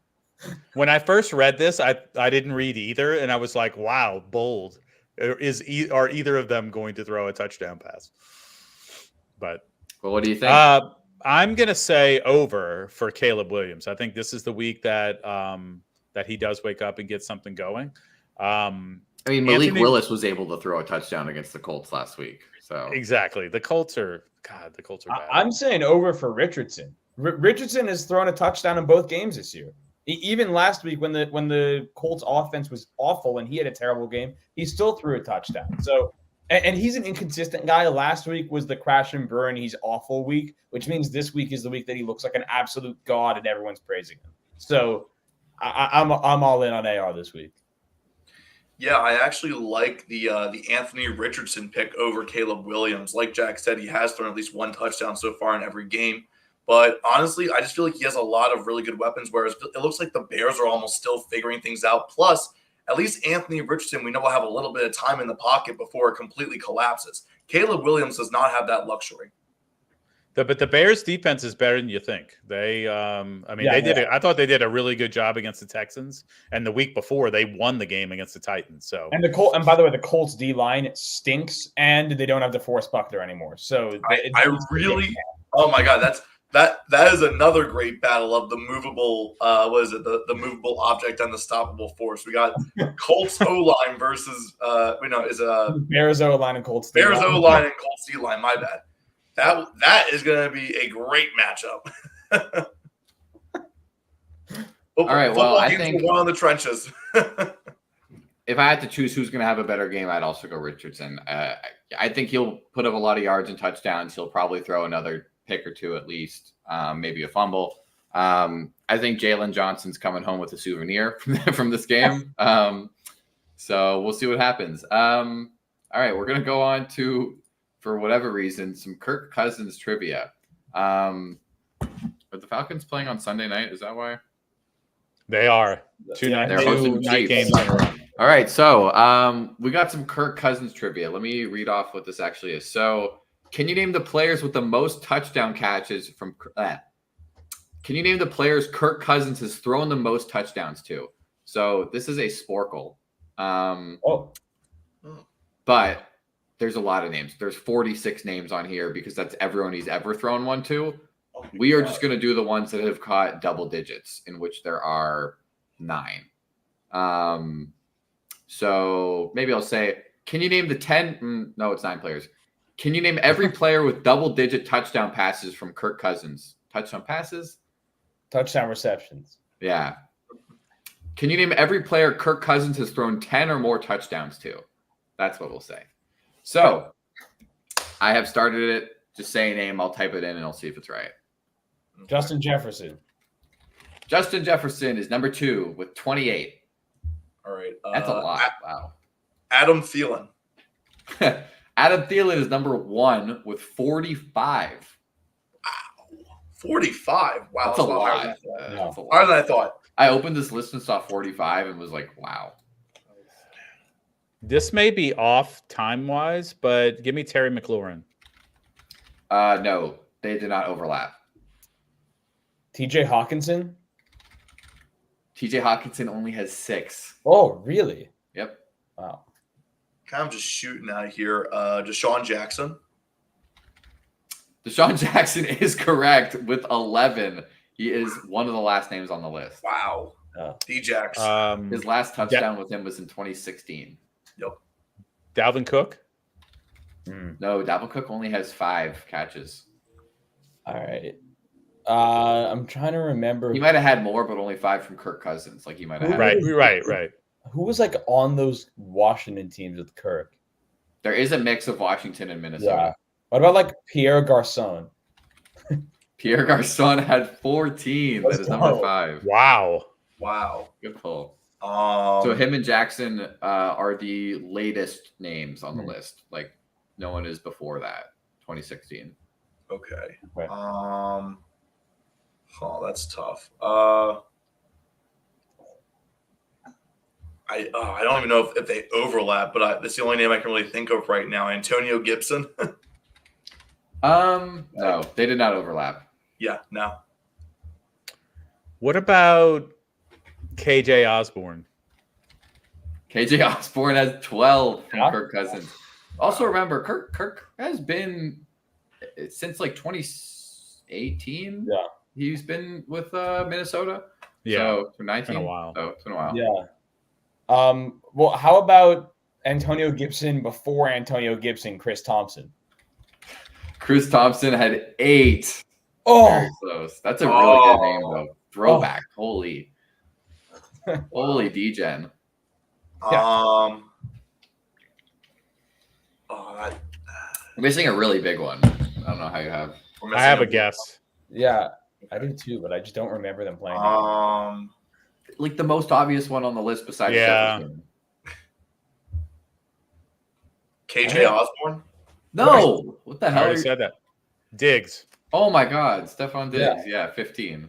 When I first read this, I didn't read either, and I was like, "Wow, bold! Are either of them going to throw a touchdown pass?" But what do you think? I'm gonna say over for Caleb Williams. I think this is the week that that he does wake up and get something going. I mean, Malik Willis was able to throw a touchdown against the Colts last week. So exactly, the Colts are bad. I'm saying over for Richardson. Richardson has thrown a touchdown in both games this year. Even last week, when the Colts offense was awful and he had a terrible game, he still threw a touchdown. So, and he's an inconsistent guy. Last week was the crash and burn. He's awful week, which means this week is the week that he looks like an absolute god and everyone's praising him. So, I'm all in on AR this week. Yeah, I actually like the Anthony Richardson pick over Caleb Williams. Like Jack said, he has thrown at least one touchdown so far in every game. But honestly, I just feel like he has a lot of really good weapons, whereas it looks like the Bears are almost still figuring things out. Plus, at least Anthony Richardson, we know will have a little bit of time in the pocket before it completely collapses. Caleb Williams does not have that luxury. But the Bears defense is better than you think. They, I thought they did a really good job against the Texans, and the week before they won the game against the Titans. So and by the way, the Colts D line stinks, and they don't have DeForest Buckner anymore. So oh my God, that is another great battle of the movable. The movable object and the stoppable force. We got Colts O line versus Bears O line and Colts Bears O line and Colts D line. My bad. That is going to be a great matchup. All right. Well, I think one in the trenches. If I had to choose who's going to have a better game, I'd also go Richardson. I think he'll put up a lot of yards and touchdowns. He'll probably throw another pick or two at least, maybe a fumble. I think Jalen Johnson's coming home with a souvenir from this game. So we'll see what happens. All right, we're going to go on to, for whatever reason, some Kirk Cousins trivia. Are the Falcons playing on Sunday night? Is that why? They are. They're hosting night games. All right, so we got some Kirk Cousins trivia. Let me read off what this actually is. So, can you name the players with the most touchdown catches from? Can you name the players Kirk Cousins has thrown the most touchdowns to? So this is a Sporkle. But there's a lot of names. There's 46 names on here because that's everyone he's ever thrown one to. We are just going to do the ones that have caught double digits, in which there are 9. So maybe I'll say, can you name the 10? No, it's 9 players. Can you name every player with double-digit touchdown passes from Kirk Cousins? Touchdown passes? Touchdown receptions. Yeah. Can you name every player Kirk Cousins has thrown 10 or more touchdowns to? That's what we'll say. So I have started it. Just say a name. I'll type it in and I'll see if it's right. Justin Jefferson. Justin Jefferson is number 2 with 28. All right. That's a lot. Wow. Adam Thielen. Adam Thielen is number 1 with 45. Wow. 45. Wow. That's a lot. That's a lot. Higher than I thought. I opened this list and saw 45 and was like, wow. This may be off time-wise, but give me Terry McLaurin. No, they did not overlap. TJ Hawkinson? TJ Hawkinson only has 6. Oh, really? Yep. Wow. Kind of just shooting out here. Deshaun Jackson. Deshaun Jackson is correct with 11. He is one of the last names on the list. Wow. D-Jax. His last touchdown with him was in 2016. Yep. Dalvin Cook? No, Dalvin Cook only has 5 catches. All right. I'm trying to remember. He might have had more, but only 5 from Kirk Cousins. Like he might have had. Right. Who was like on those Washington teams with Kirk? There is a mix of Washington and Minnesota. Yeah. What about like Pierre Garcon? Pierre Garcon had 14. That is number 5. Wow. Good pull. So him and Jackson are the latest names on the list. Like no one is before that. 2016. Okay. Right. Oh, that's tough. I don't even know if they overlap, but that's the only name I can really think of right now. Antonio Gibson. No, they did not overlap. Yeah, no. What about KJ Osborne? KJ Osborne has 12 from Yeah. Kirk Cousins. Also remember, Kirk has been since like 2018. Yeah. He's been with Minnesota. Yeah, So for 19. it's been a while. Oh, it's been a while. Yeah. Well, how about Antonio Gibson before Antonio Gibson, Chris Thompson? Chris Thompson had 8. Oh, Very close. That's a really good name though. Throwback. Holy DGen. Yeah. I'm missing a really big one. I don't know how you have. we're I have a missing guess. yeah, I do too, but I just don't remember them playing. Like the most obvious one on the list besides Yeah. Jefferson. KJ Osborne. No, what the I hell? already said that. Diggs. Oh my God, Stephon Diggs. Yeah, 15.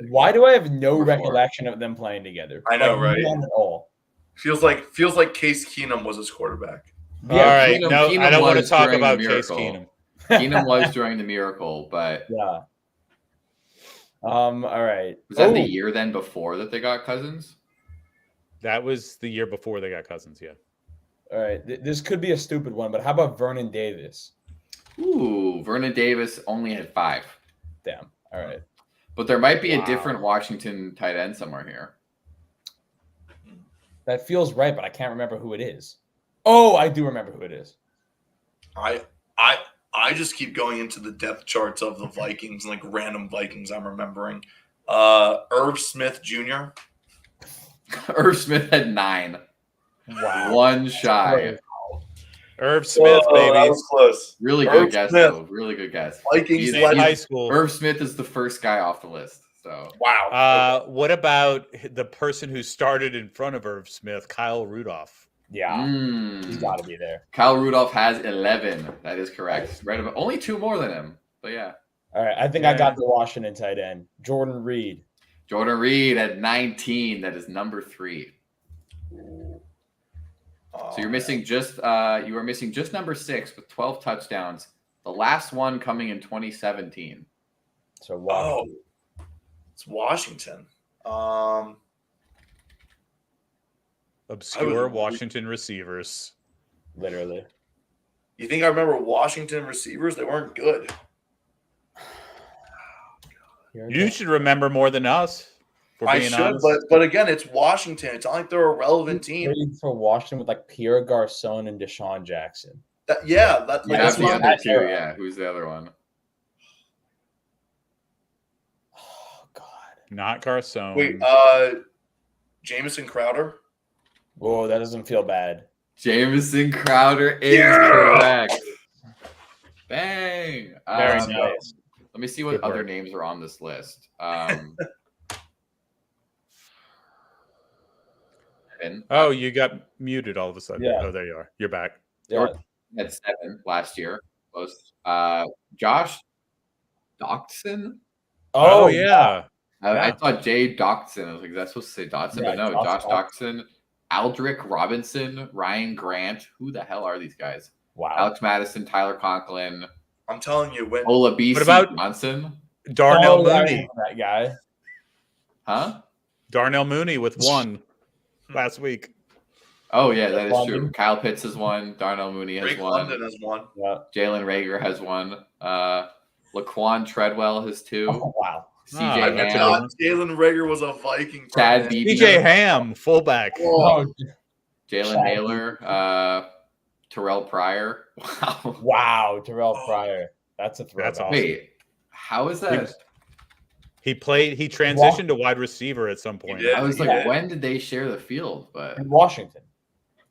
Why do I have no Before. recollection of them playing together? I know, right? None at all. Feels like Case Keenum was his quarterback. All right. Keenum- No, Keenum I don't want to was talk during the about Case miracle. Keenum. Keenum was during the miracle, but Yeah. All right. was that the Oh, year then before that they got Cousins? That was the year before they got Cousins. Yeah. All right. This could be a stupid one, but how about Vernon Davis? Ooh, Vernon Davis only had 5. Damn. All right. But there might be Wow. a different Washington tight end somewhere here. That feels right, but I can't remember who it is. Oh, I do remember who it is. I just keep going into the depth charts of the Vikings, like random Vikings I'm remembering. Irv Smith Jr. Irv Smith had 9. Wow. One shy. Irv Smith, That baby. was close. Really Irv good guess, Smith. though. Really good guess. Vikings He's- In legend. high school. Irv Smith is the first guy off the list. So Wow. What about the person who started in front of Irv Smith, Kyle Rudolph? Yeah. He's Mm. got to be there. Kyle Rudolph has 11. That is correct. Right about only 2 more than him. But yeah. All right. I think I got the Washington tight end, Jordan Reed. Jordan Reed at 19. That is number 3. So you're missing just you are missing just number 6 with 12 touchdowns. The last one coming in 2017. So Washington. Oh, it's Washington. Obscure would- Washington receivers. Literally. You think I remember Washington receivers? They weren't good. Here it You is. should remember more than us. For I being should, honest. but again, it's Washington. It's not like they're a relevant team. Trading for Washington with like Pierre Garcon and Deshaun Jackson. That's You like, have that's the what- other that 2, era. yeah. Who's the other one? Oh God. Not Garcon. Wait, Jamison Crowder. Whoa, that doesn't feel bad. Jamison Crowder is Yeah! correct. Bang. Very Um, nice. Let me see what Good other work. names are on this list. Evan Oh, you got muted all of a sudden. Yeah. Oh, there you are. You're back. Yeah. had 7 last year. Close. Josh Doxson. Oh, yeah. I Yeah. thought Jay Doxson. I was like, that's supposed to say Dotson, Yeah, but no, Josh Josh Doxson, Aldrick Robinson, Ryan Grant. Who the hell are these guys? Wow. Alex Madison, Tyler Conklin, I'm telling you, when Olabisi What about- Johnson. Darnell Oh, I Mooney. remember that guy. Huh? Darnell Mooney with 1 last week. Oh yeah, that is London. true. Kyle Pitts has 1. Darnell Mooney has Drake 1. London has won. Yeah. Jalen Rager has 1. Laquan Treadwell has 2. Oh, wow. CJ Ah, I that's a Ham, good forgot Jalen Rager was a Viking. for a Chad minute. Beebe, DJ Ham, fullback. Oh, Oh, Jalen Chad Naylor, Terrell Pryor. Wow. wow. Terrell Pryor. That's a throwback. That's awesome. Wait, how is that? He transitioned to wide receiver at some point. did. I was like, Yeah. when did they share the field? But In Washington.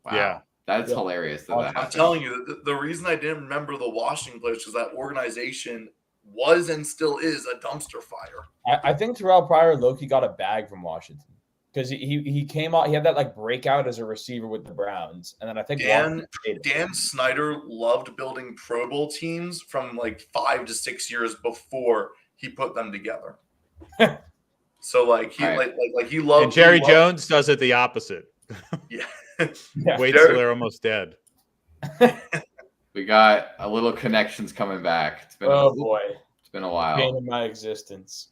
wow, Yeah. that's Yeah. hilarious that I'm that I'm happened. telling you, the reason I didn't remember the Washington players because that organization was and still is a dumpster fire. I think Terrell Pryor Loki got a bag from Washington because he came out. He had that like breakout as a receiver with the Browns, and then I think Dan Snyder loved building Pro Bowl teams from like 5 to 6 years before he put them together. So like he Right. like he loved And Jerry he loved- Jones does it the opposite. Yeah. Yeah. Wait till they're almost dead. We got a little connections coming back. It's been Oh boy, it's been a pain while. in my existence.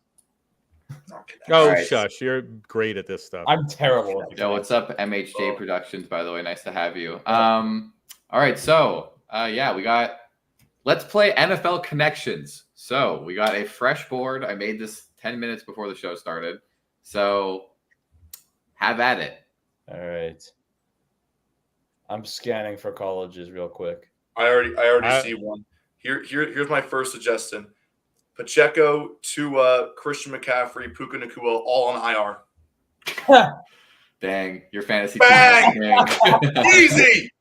Oh, All right. shush! You're great at this stuff. I'm terrible. At the Yo, what's up, MHJ Productions? By the way, nice to have you. All right, so yeah, we got. Let's play NFL Connections. So we got a fresh board. I made this 10 minutes before the show started. So have at it. All right. I'm scanning for colleges real quick. I already see one. Here's my first suggestion. Pacheco, Tua, Christian McCaffrey, Puka Nacua, all on IR. Dang, your fantasy Bang! team is king. Easy.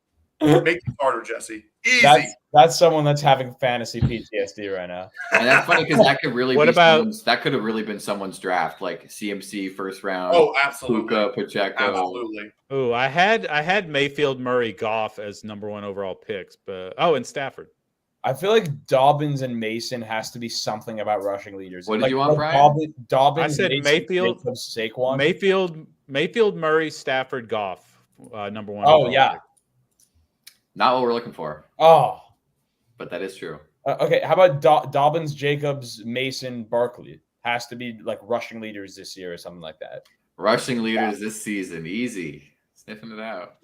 Make it harder, Jesse. Easy. That's someone that's having fantasy PTSD right now. And that's funny because that could really What be about- that could have really been someone's draft, like CMC first round. Oh, absolutely. Puka, Pacheco. Absolutely. Oh, I had Mayfield, Murray, Goff as number 1 overall picks, but and Stafford. I feel like Dobbins and Mason has to be something about rushing leaders. What did Like, you want, Brian? Dobbins, I said Mason, Mayfield- Jacobs, Saquon. Mayfield, Murray, Stafford, Goff, number 1. Oh, overall yeah. pick. Not what we're looking for, Oh, but that is true. okay. How about Dobbins, Jacobs, Mason, Barkley? Has to be like rushing leaders this year or something like that. Rushing leaders this season, easy. Sniffing it out.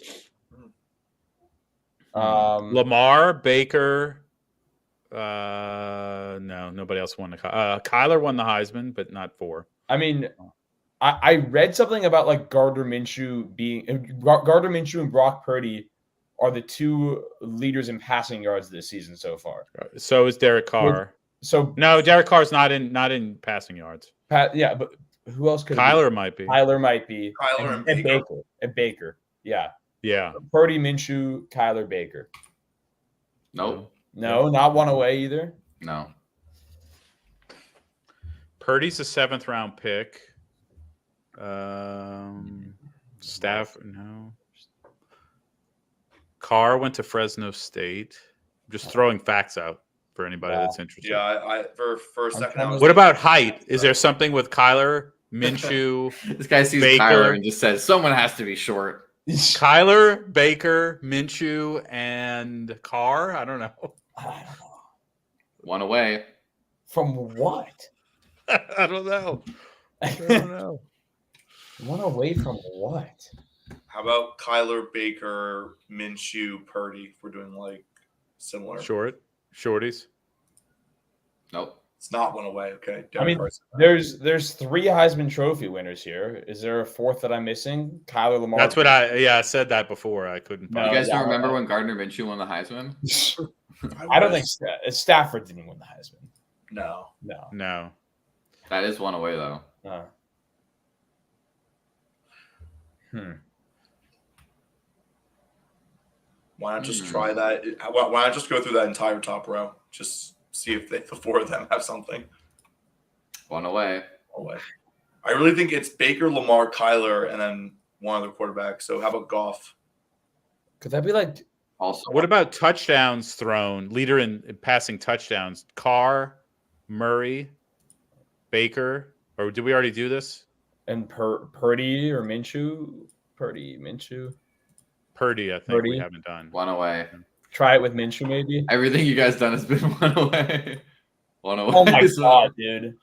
Lamar, Baker. No, nobody else won the. Kyler won the Heisman, but not 4. I mean, I read something about like Gardner Minshew and Brock Purdy are the 2 leaders in passing yards this season so far. So is Derek Carr. So No, Derek Carr's not in passing yards. yeah, but who else could it be? Kyler might be. Kyler might be. Kyler and and Baker. Baker. And Baker. Yeah. Yeah. Purdy, Minshew, Kyler, Baker. Nope. No, not one away either. No. Purdy's a 7th round pick. Stafford, no. Carr went to Fresno State. I'm just throwing facts out for anybody that's interested. Yeah, I for a second. I was What about height? Is there something with Kyler, Minshew, This guy sees Baker. Kyler and just says someone has to be short. Kyler, Baker, Minshew, and Carr? I don't know. I don't know. One away. From what? I don't know. I don't know. One away from what? How about Kyler, Baker, Minshew, Purdy? If we're doing like similar. Shorties. Nope. It's not one away. Okay. I mean, Derek there's 3 Heisman Trophy winners here. Is there a 4th that I'm missing? Kyler Lamar. That's what I said that before. I couldn't No, find You guys yeah, don't remember right. when Gardner Minshew won the Heisman? I don't think Stafford didn't win the Heisman. No. No. No. That is one away though. Why not just try that? Why not just go through that entire top row? Just see if the 4 of them have something. One away. Away. I really think it's Baker, Lamar, Kyler, and then one other quarterback. So how about Goff? Could that be like Also, What about touchdowns thrown? Leader in passing touchdowns. Carr, Murray, Baker. Or did we already do this? and Purdy or Minshew? Purdy, Minshew. Purdy, I think Purdy. we haven't done. one away. Try it with Minshew, maybe. Everything you guys done has been one away. One away. Oh my god, dude!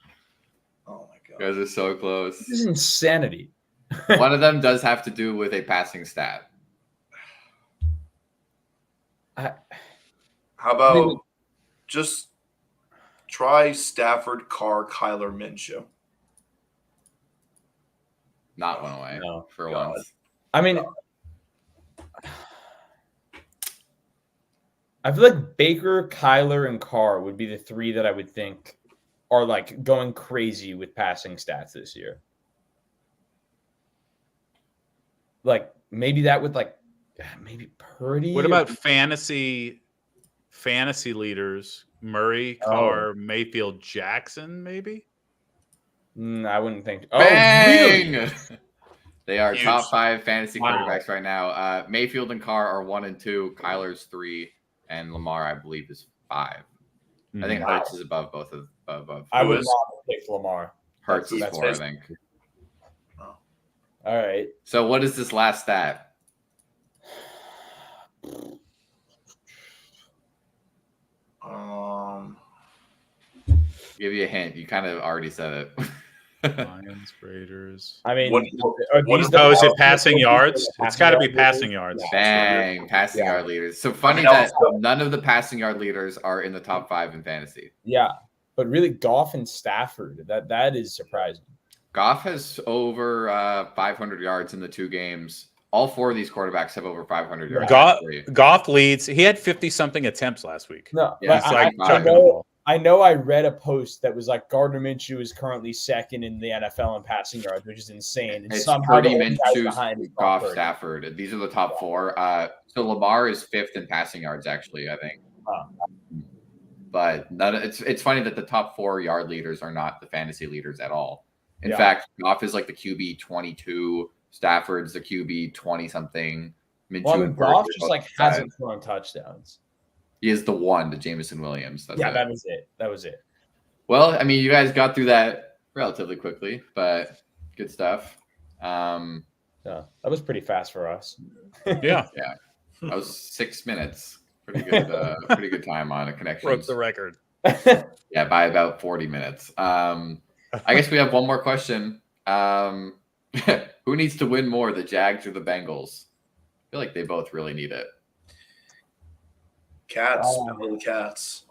Oh my You god. guys are so close. This is insanity. One of them does have to do with a passing stat. How about just try Stafford, Carr, Kyler, Minshew? Not one away No. for God. once. I mean, I feel like Baker, Kyler, and Carr would be the 3 that I would think are like going crazy with passing stats this year. Like maybe that would like maybe Purdy. What or- about fantasy leaders? Murray, Carr, Mayfield, Jackson, maybe? I wouldn't think. Oh, Bang! really? They are Huge. top 5 fantasy Wow. quarterbacks right now. Mayfield and Carr are 1 and 2. Kyler's 3, and Lamar, I believe, is 5. I think Wow. Hurts is above both of above. I would Who is? not have picked Lamar. Hurts is that's 4, I basic. think. All right. So what is this last stat? Give you a hint. You kind of already said it. Lions, Raiders. I mean, What- are what these is- the Oh, is it passing passing yards? It's passing got to yard be leaders? passing yards. Bang, passing Yeah. yard leaders. So funny that that was- none of the passing yard leaders are in the top 5 in fantasy. Yeah, but really, Goff and Stafford. That is surprising. Goff has over 500 yards in the 2 games. All 4 of these quarterbacks have over 500 yards. Goff leads. He had 50-something attempts last week. No, Yeah, but it's I, like I chucking the know. ball. I know. I read a post that was like Gardner Minshew is currently second in the NFL in passing yards, which is insane. And It's somehow the Purdy, only guy Minshew, behind is Goff, Purdy. Stafford. These are the top 4. So Lamar is 5th in passing yards, actually, I think. Huh. But it's funny that the top 4 yard leaders are not the fantasy leaders at all. In Yeah. fact, Goff is like the QB 22. Stafford's the QB 20 something. Minshew Well, I mean, and Purdy Goff are just both like inside. hasn't thrown touchdowns. He is the one to Jameson Williams. That's Yeah, it. that was it. That was it. Well, I mean, you guys got through that relatively quickly, but good stuff. Yeah, that was pretty fast for us. Yeah, That was 6 minutes. Pretty good time on a connection. broke the record. Yeah, by about 40 minutes. I guess we have one more question. Who needs to win more, the Jags or the Bengals? I feel like they both really need it. Cats, Oh. really cats.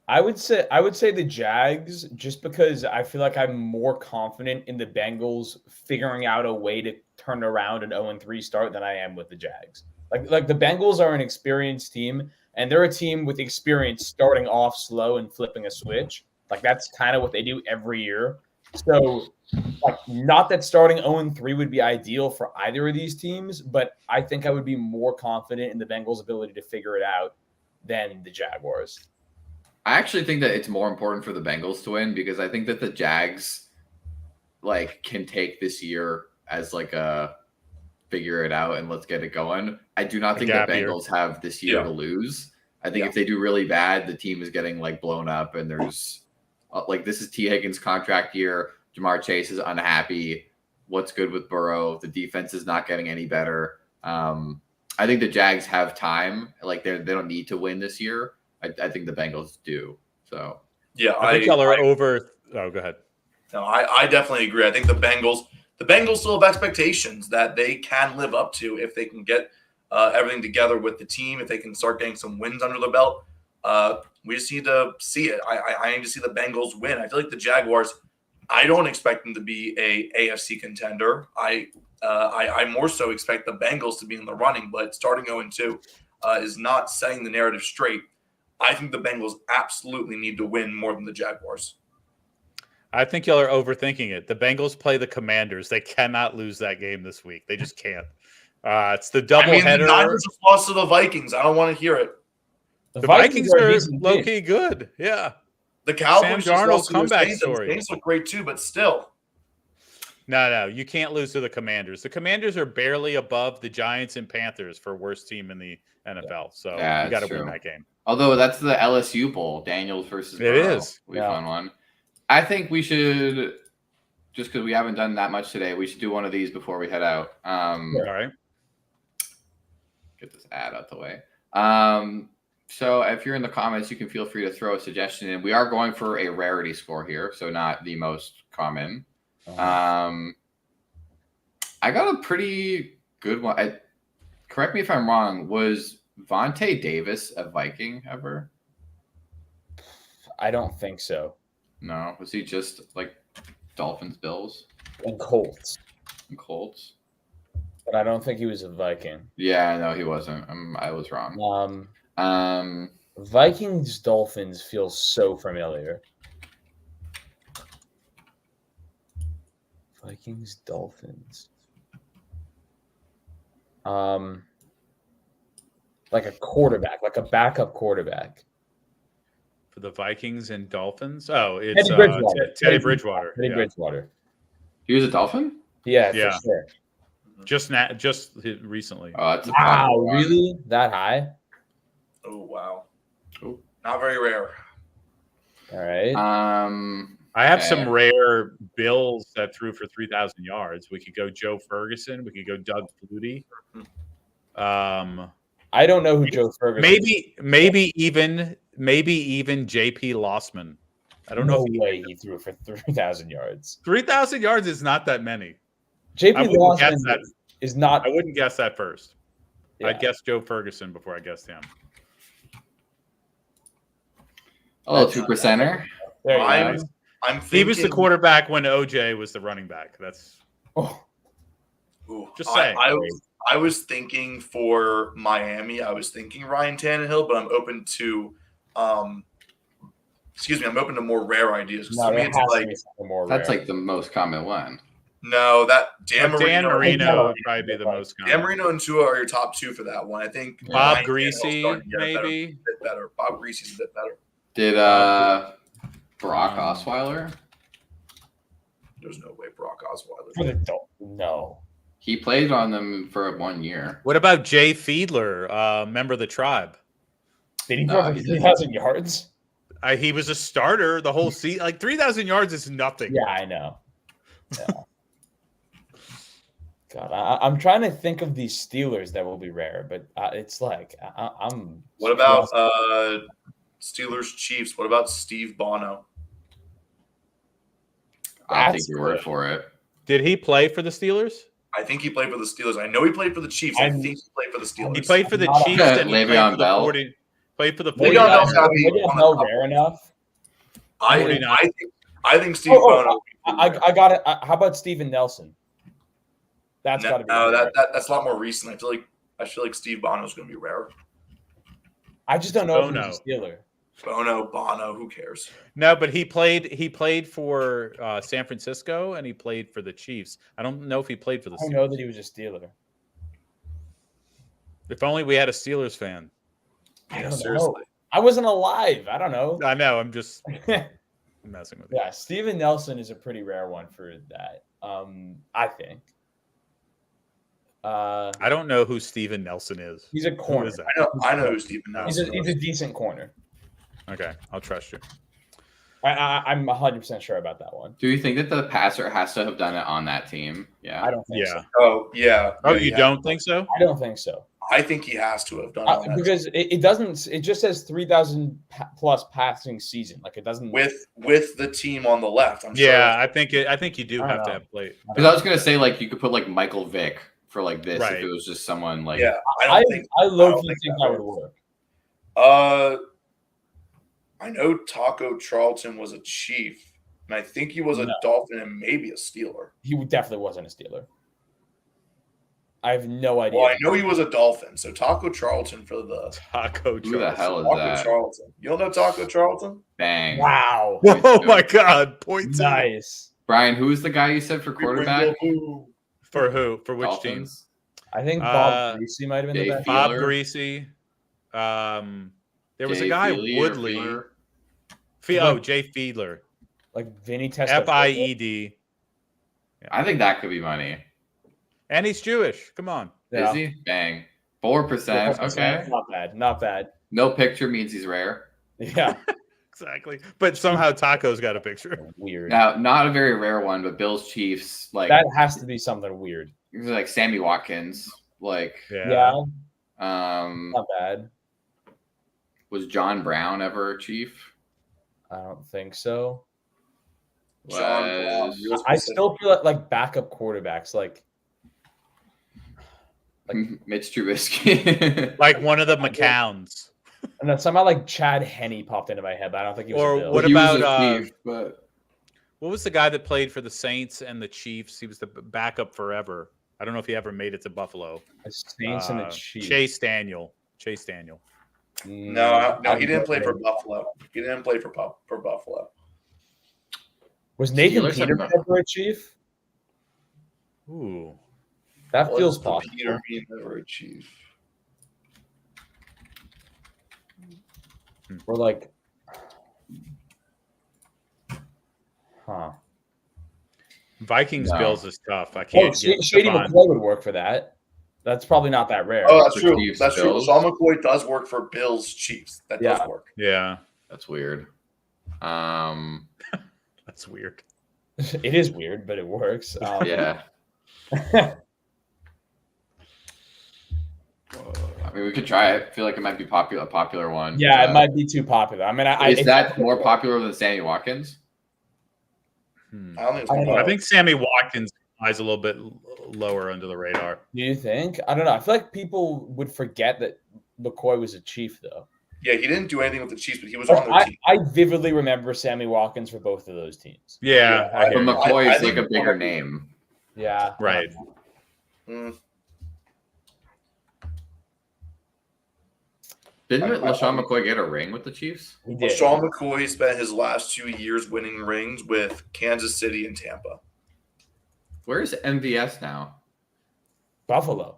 I would say the Jags, just because I feel like I'm more confident in the Bengals figuring out a way to turn around an 0-3 start than I am with the Jags. Like the Bengals are an experienced team, and they're a team with experience starting off slow and flipping a switch. Like that's kind of what they do every year. So, like, not that starting 0-3 would be ideal for either of these teams, but I think I would be more confident in the Bengals' ability to figure it out than the Jaguars. I actually think that it's more important for the Bengals to win because I think that the Jags can take this year as like a figure it out and let's get it going. I do not think the gap year. Bengals have this year to lose. I think if they do really bad, the team is getting blown up and there's this is T. Higgins' contract year. Jamar Chase is unhappy. What's good with Burrow? The defense is not getting any better. I think the Jags have time. They don't need to win this year. I think the Bengals do. So Yeah, I think y'all are over. Oh, go ahead. No, I definitely agree. I think the Bengals still have expectations that they can live up to if they can get everything together with the team, if they can start getting some wins under their belt. We just need to see it. I need to see the Bengals win. I feel like the Jaguars, I don't expect them to be a AFC contender. I more so expect the Bengals to be in the running, but starting 0-2 is not setting the narrative straight. I think the Bengals absolutely need to win more than the Jaguars. I think y'all are overthinking it. The Bengals play the Commanders. They cannot lose that game this week. They just can't. It's the doubleheader. The Niners have lost to the Vikings. I don't want to hear it. The Vikings are decent low team. key good. Yeah. The Cowboys Sam just Darnold lost to the comeback Saints, and the story. Saints look great too, but still. No, you can't lose to the Commanders. The Commanders are barely above the Giants and Panthers for worst team in the NFL. So Yeah, you got to it's win true. that game. although that's the LSU Bowl, Daniels versus It Burrow. is. We Yeah. found one. I think we should, just because we haven't done that much today, we should do one of these before we head out. All right. Get this ad out the way. So if you're in the comments, you can feel free to throw a suggestion in. We are going for a rarity score here, so not the most common. I got a pretty good one. Correct me if I'm wrong. Was Vontae Davis a Viking ever? I don't think so. No. Was he just Dolphins, Bills, And Colts, and Colts? but I don't think he was a Viking. Yeah, no, he wasn't. I was wrong. Vikings Dolphins feels so familiar. Vikings Dolphins. Like a quarterback, like a backup quarterback. For the Vikings and Dolphins. Oh, it's Teddy Bridgewater. Teddy Bridgewater. Teddy Yeah. Bridgewater. He was a Dolphin? Yeah, Yeah. for sure. Just recently. Oh, that's a Wow, popular one. really? That high? Oh wow. Oh. Not very rare. All right. I have some Okay. rare Bills that threw for 3,000 yards. We could go Joe Ferguson. We could go Doug Flutie. I don't know who Joe Ferguson is. Maybe even JP Lossman. I don't know No if way he threw for 3,000 yards. 3,000 yards is not that many. JP I wouldn't guess Lawson that. is not. I wouldn't guess that first. Yeah. I'd guess Joe Ferguson before I guessed him. A little 2%er. There you I'm, go. I'm thinking, He was the quarterback when OJ was the running back. That's Oh, Ooh, Just saying. I was thinking for Miami, I was thinking Ryan Tannehill, but I'm open to I'm open to more rare ideas. 'Cause no, to me, there it's has to like be something more That's rare. like the most common one. no, that Dan Dan Marino, Marino would probably be the most Dan common. Marino and Tua are your top two for that one. I think Bob Ryan Tannehill's Greasy, starting to get a maybe. bit better. Bob Greasy's a bit better. Did Brock Osweiler? There's no way Brock Osweiler. For the no. He played on them for 1 year. What about Jay Fiedler, member of the tribe? Did he No, throw for he didn't. 3,000 yards? He was a starter the whole season. Like 3,000 yards is nothing. Yeah, I know. Yeah. God, I'm trying to think of these Steelers that will be rare, but it's like I'm. What about Steelers Chiefs? What about Steve Bono? I'll That's take your word good. for it. Did he play for the Steelers? I think he played for the Steelers. I know he played for the Chiefs. I think he played for the Steelers. He played for the Not a- Chiefs and he Le'Veon played for the Bell. 40. Played for the Maybe 49ers. Bell's gotta be maybe on the Bell top. rare enough. I think Steve Oh, Bono. I got it. How about Steven Nelson? That's got to be. No, rare. that's a lot more recent. I feel like Steve Bono's going to be rare. I just don't know if Bono. he's a Steeler. Bono, who cares? No, but he played for San Francisco and he played for the Chiefs. I don't know if he played for the I don't know Steelers. that he was a Steeler. If only we had a Steelers fan. I don't seriously. know. I wasn't alive. I don't know. I know. I'm just messing with you. Yeah, Steven Nelson is a pretty rare one for that. I think. I don't know who Steven Nelson is. He's a Who corner. is that? I know who Stephen He's Nelson a is. decent corner. Okay, I'll trust you. I'm 100% sure about that one. Do you think that the passer has to have done it on that team? Yeah. I don't think Yeah. so. Oh, yeah. Oh, Yeah, you yeah. don't think so? I don't think so. I think he has to have done it on that Because it doesn't. It just says 3,000 plus passing season. Like it doesn't. with the team on the left. I'm sure. Yeah, I think you do I have don't to know. have played. Because I was gonna say like you could put like Michael Vick for like this Right. if it was just someone like Yeah, I low don't key think think that that would works. work. I know Taco Charlton was a Chief, and I think he was a No. Dolphin and maybe a Steeler. He definitely wasn't a Steeler. I have no idea. Well, I know he was a Dolphin, so Taco Charlton for the Taco who the Charlton. hell is Taco that? Charlton. You don't know Taco Charlton? Bang. Wow. Oh my God! Point two. Nice. Brian, who's the guy you said for quarterback? For who? For which team? Dolphins? I think Bob Greasy might have been Jay the best. Fielder. Bob Greasy. There was a Jay guy Feely or Woodley. Fiedler? Jay Fiedler. Like Vinny Testaverde. FIED. I think that could be money. And he's Jewish. Come on. Yeah. Is he? Bang. 4%. Okay. Not bad. Not bad. No picture means he's rare. Yeah. Exactly. But somehow Taco's got a picture. Weird. Now, not a very rare one, but Bills Chiefs, like That has to be something weird. like Sammy Watkins, like Yeah. um, Not bad. was John Brown ever a Chief? I don't think so. John Brown, Was real I specific. still feel like backup quarterbacks, like Mitch Trubisky? Like one of the McCowns. and then somehow like Chad Henne popped into my head, but I don't think he was Or a Bill. what He was about, a Chief, but What was the guy that played for the Saints and the Chiefs? He was the backup forever. I don't know if he ever made it to Buffalo. The Saints and the Chiefs. Chase Daniel. No, he didn't play for Buffalo. He didn't play for Buffalo. Was Nathan Steelers have Peterman not- ever a Chief? Ooh. That Was feels the possible. Peter being ever a Chief? We're like, huh? Vikings No. Bills is tough. I Oh, can't get Shady Stephon. McCoy would work for that. That's probably not that rare. Oh, that's For true. Chiefs, That's true. Bills. Sean McCoy does work for Bills Chiefs. That Yeah. does work. Yeah. that's weird. That's weird. It is weird, but it works. Yeah. I mean, we could try it. I feel like it might be a popular one. Yeah, it might be too popular. I mean, Is that more popular than Sammy Watkins? I don't think it's I don't know. I think Sammy Watkins flies a little bit lower under the radar. Do you think? I don't know. I feel like people would forget that McCoy was a Chief, though. Yeah, he didn't do anything with the Chiefs, but he was on their team. I vividly remember Sammy Watkins for both of those teams. Yeah, I But hear you. McCoy I is like think a bigger name. Yeah. Right. Mm. Didn't LaShawn McCoy get a ring with the Chiefs? He did. Sean McCoy spent his last 2 years winning rings with Kansas City and Tampa. Where's MVS now? Buffalo.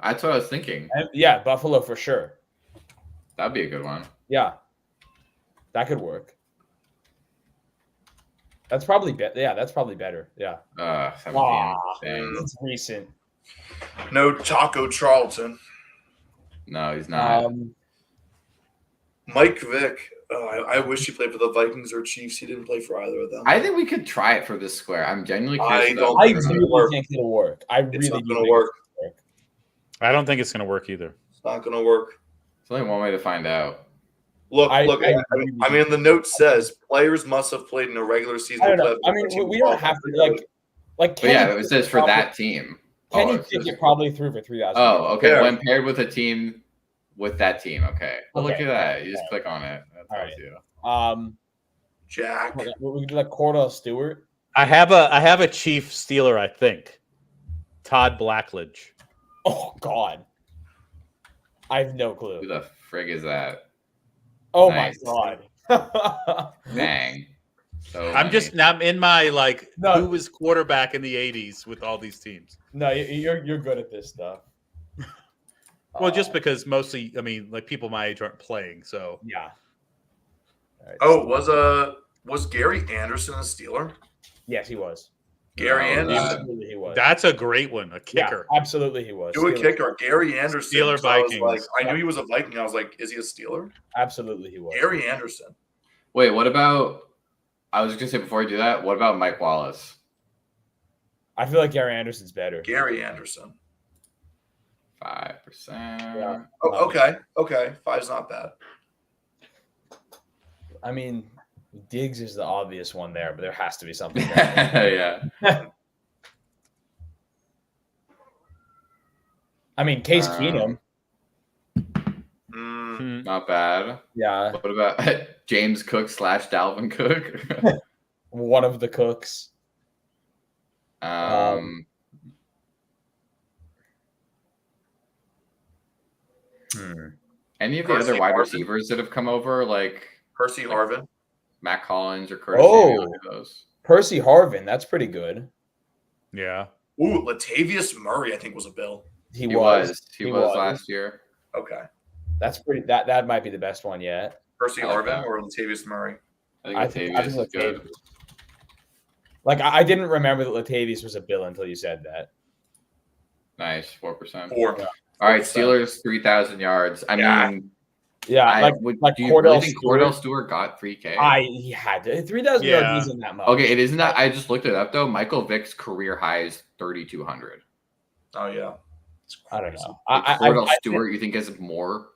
That's what I was thinking. Yeah, Buffalo for sure. That'd be a good one. Yeah. That could work. That's probably better. Yeah, that's probably better. Yeah. 17. Dang. It's recent. No Taco Charlton. No, he's not. Mike Vick. I wish he played for the Vikings or Chiefs. He didn't play for either of them. I think we could try it for this square. I'm genuinely I curious. don't I think it's gonna really work. think it'll work. I really It's not do going think to work. it'll work. I don't think it's going to work either. It's not going to work. There's only one way to find out. Look. I The note says players must have played in a regular season. I don't know. play- I mean, we don't have to like But Kenny yeah, it says for probably- that team. Kenny it says- Pickett probably threw for 3,000. Oh, okay. Yeah. When paired with a team with that team. Okay. Well, look Okay. at that. You just click on it. That All tells right. you. Jack. We could do like Cordell Stewart. I have a Chief Steeler, I think. Todd Blackledge. Oh God, I have no clue. Who the frig is that? Oh Nice. my God. Dang. So I'm in my like No. who was quarterback in the 80s with all these teams. No, you're good at this stuff. Well, just because mostly, I mean, like people my age aren't playing, so Yeah. All right. Oh, was Gary Anderson a Steeler? Yes, he was. Gary No, Anderson. Absolutely, he was. that's a great one. A kicker. Yeah, absolutely, he was. Do a Steelers. kicker. Gary Anderson. Steeler So I was Vikings. I knew he was a Viking. I was like, is he a Steeler? Absolutely, he was. Gary Anderson. Wait, what about? I was gonna say before you do that, what about Mike Wallace? I feel like Gary Anderson's better. Gary Anderson. 5%. Yeah. Oh, okay. Okay. 5's not bad. I mean, Diggs is the obvious one there, but there has to be something. Better. Yeah. I mean, Case Keenum. Mm, Not bad. Yeah, What about James Cook / Dalvin Cook? one of the cooks. Any of the Percy other wide Harvin. receivers that have come over, like Percy Harvin. Matt Collins or Curtis Oh. Samuel, any of those? Percy Harvin, that's pretty good. Yeah. Ooh, Latavius Murray, I think, was a Bill. He was last year. Okay. That's pretty. That might be the best one yet. Percy I like Harvin that. or Latavius Murray? I think Latavius is good. Latavius. Like I didn't remember that Latavius was a Bill until you said that. Nice, 4%. 4. Yeah. All right, Steelers 3,000 yards. I Yeah. mean, Yeah, do you really think Cordell Stewart got 3K? he had 3,000 Yeah. yards isn't that much. Okay, it isn't that. I just looked it up though. Michael Vick's career high is 3,200. Oh, yeah. I don't know. Cordell Stewart, you think has more?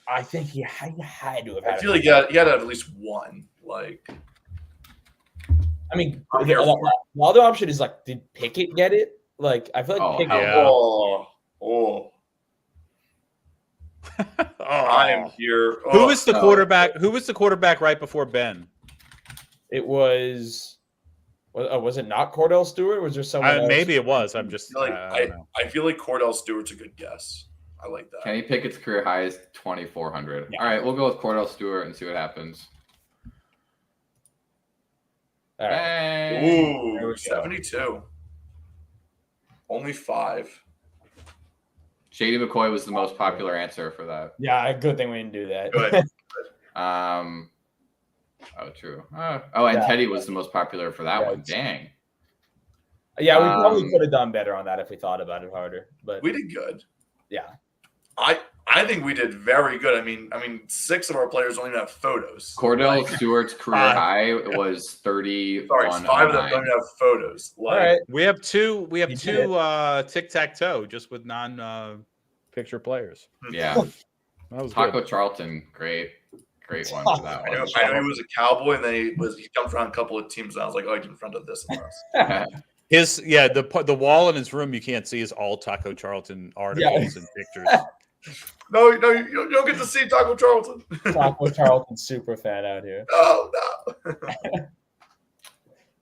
I think he had to have. I had feel it. like you had to have at least one. Like, I mean, I'm the, here for it. the other option is like, did Pickett get it? Like, I feel like Oh, Pickett. yeah. oh, Oh. I am here. Who Oh, was the no. quarterback? Who was the quarterback right before Ben? It was. Was it not Cordell Stewart? Or was there someone else? Maybe it was. I'm just. like, I don't know. I feel like Cordell Stewart's a good guess. I like that. Kenny Pickett's career high is 2,400. Yeah. All right, we'll go with Cordell Stewart and see what happens. All right. Hey. There we Ooh, go. 72. Only 5. Shady McCoy was the most popular answer for that. Yeah, good thing we didn't do that. Good. Oh, true. And Yeah. Teddy was the most popular for that Yeah, one. it's- Dang. Yeah, we probably Um, could have done better on that if we thought about it harder. But We did good. yeah, I I think we did very good. I mean, 6 of our players don't even have photos. Cordell Stewart's career 5. high was 31. Sorry, 5 of them don't even have photos. All right. We have two. We have You two tic-tac-toe just with non-picture players. Yeah. That was Taco good. Charlton, great one for that I know one. he was a Cowboy, and then he jumped around a couple of teams, and I was like, oh, he's in front of this one else. The wall in his room you can't see is all Taco Charlton articles and pictures. No, you don't get to see Taco Charlton. Taco Charlton super fan out here. No.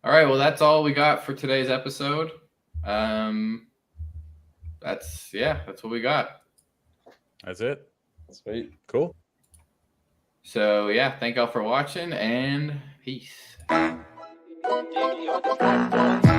All right, well, that's all we got for today's episode. That's what we got. That's it. Sweet. Cool. So thank y'all for watching and peace. Diggy on the platform.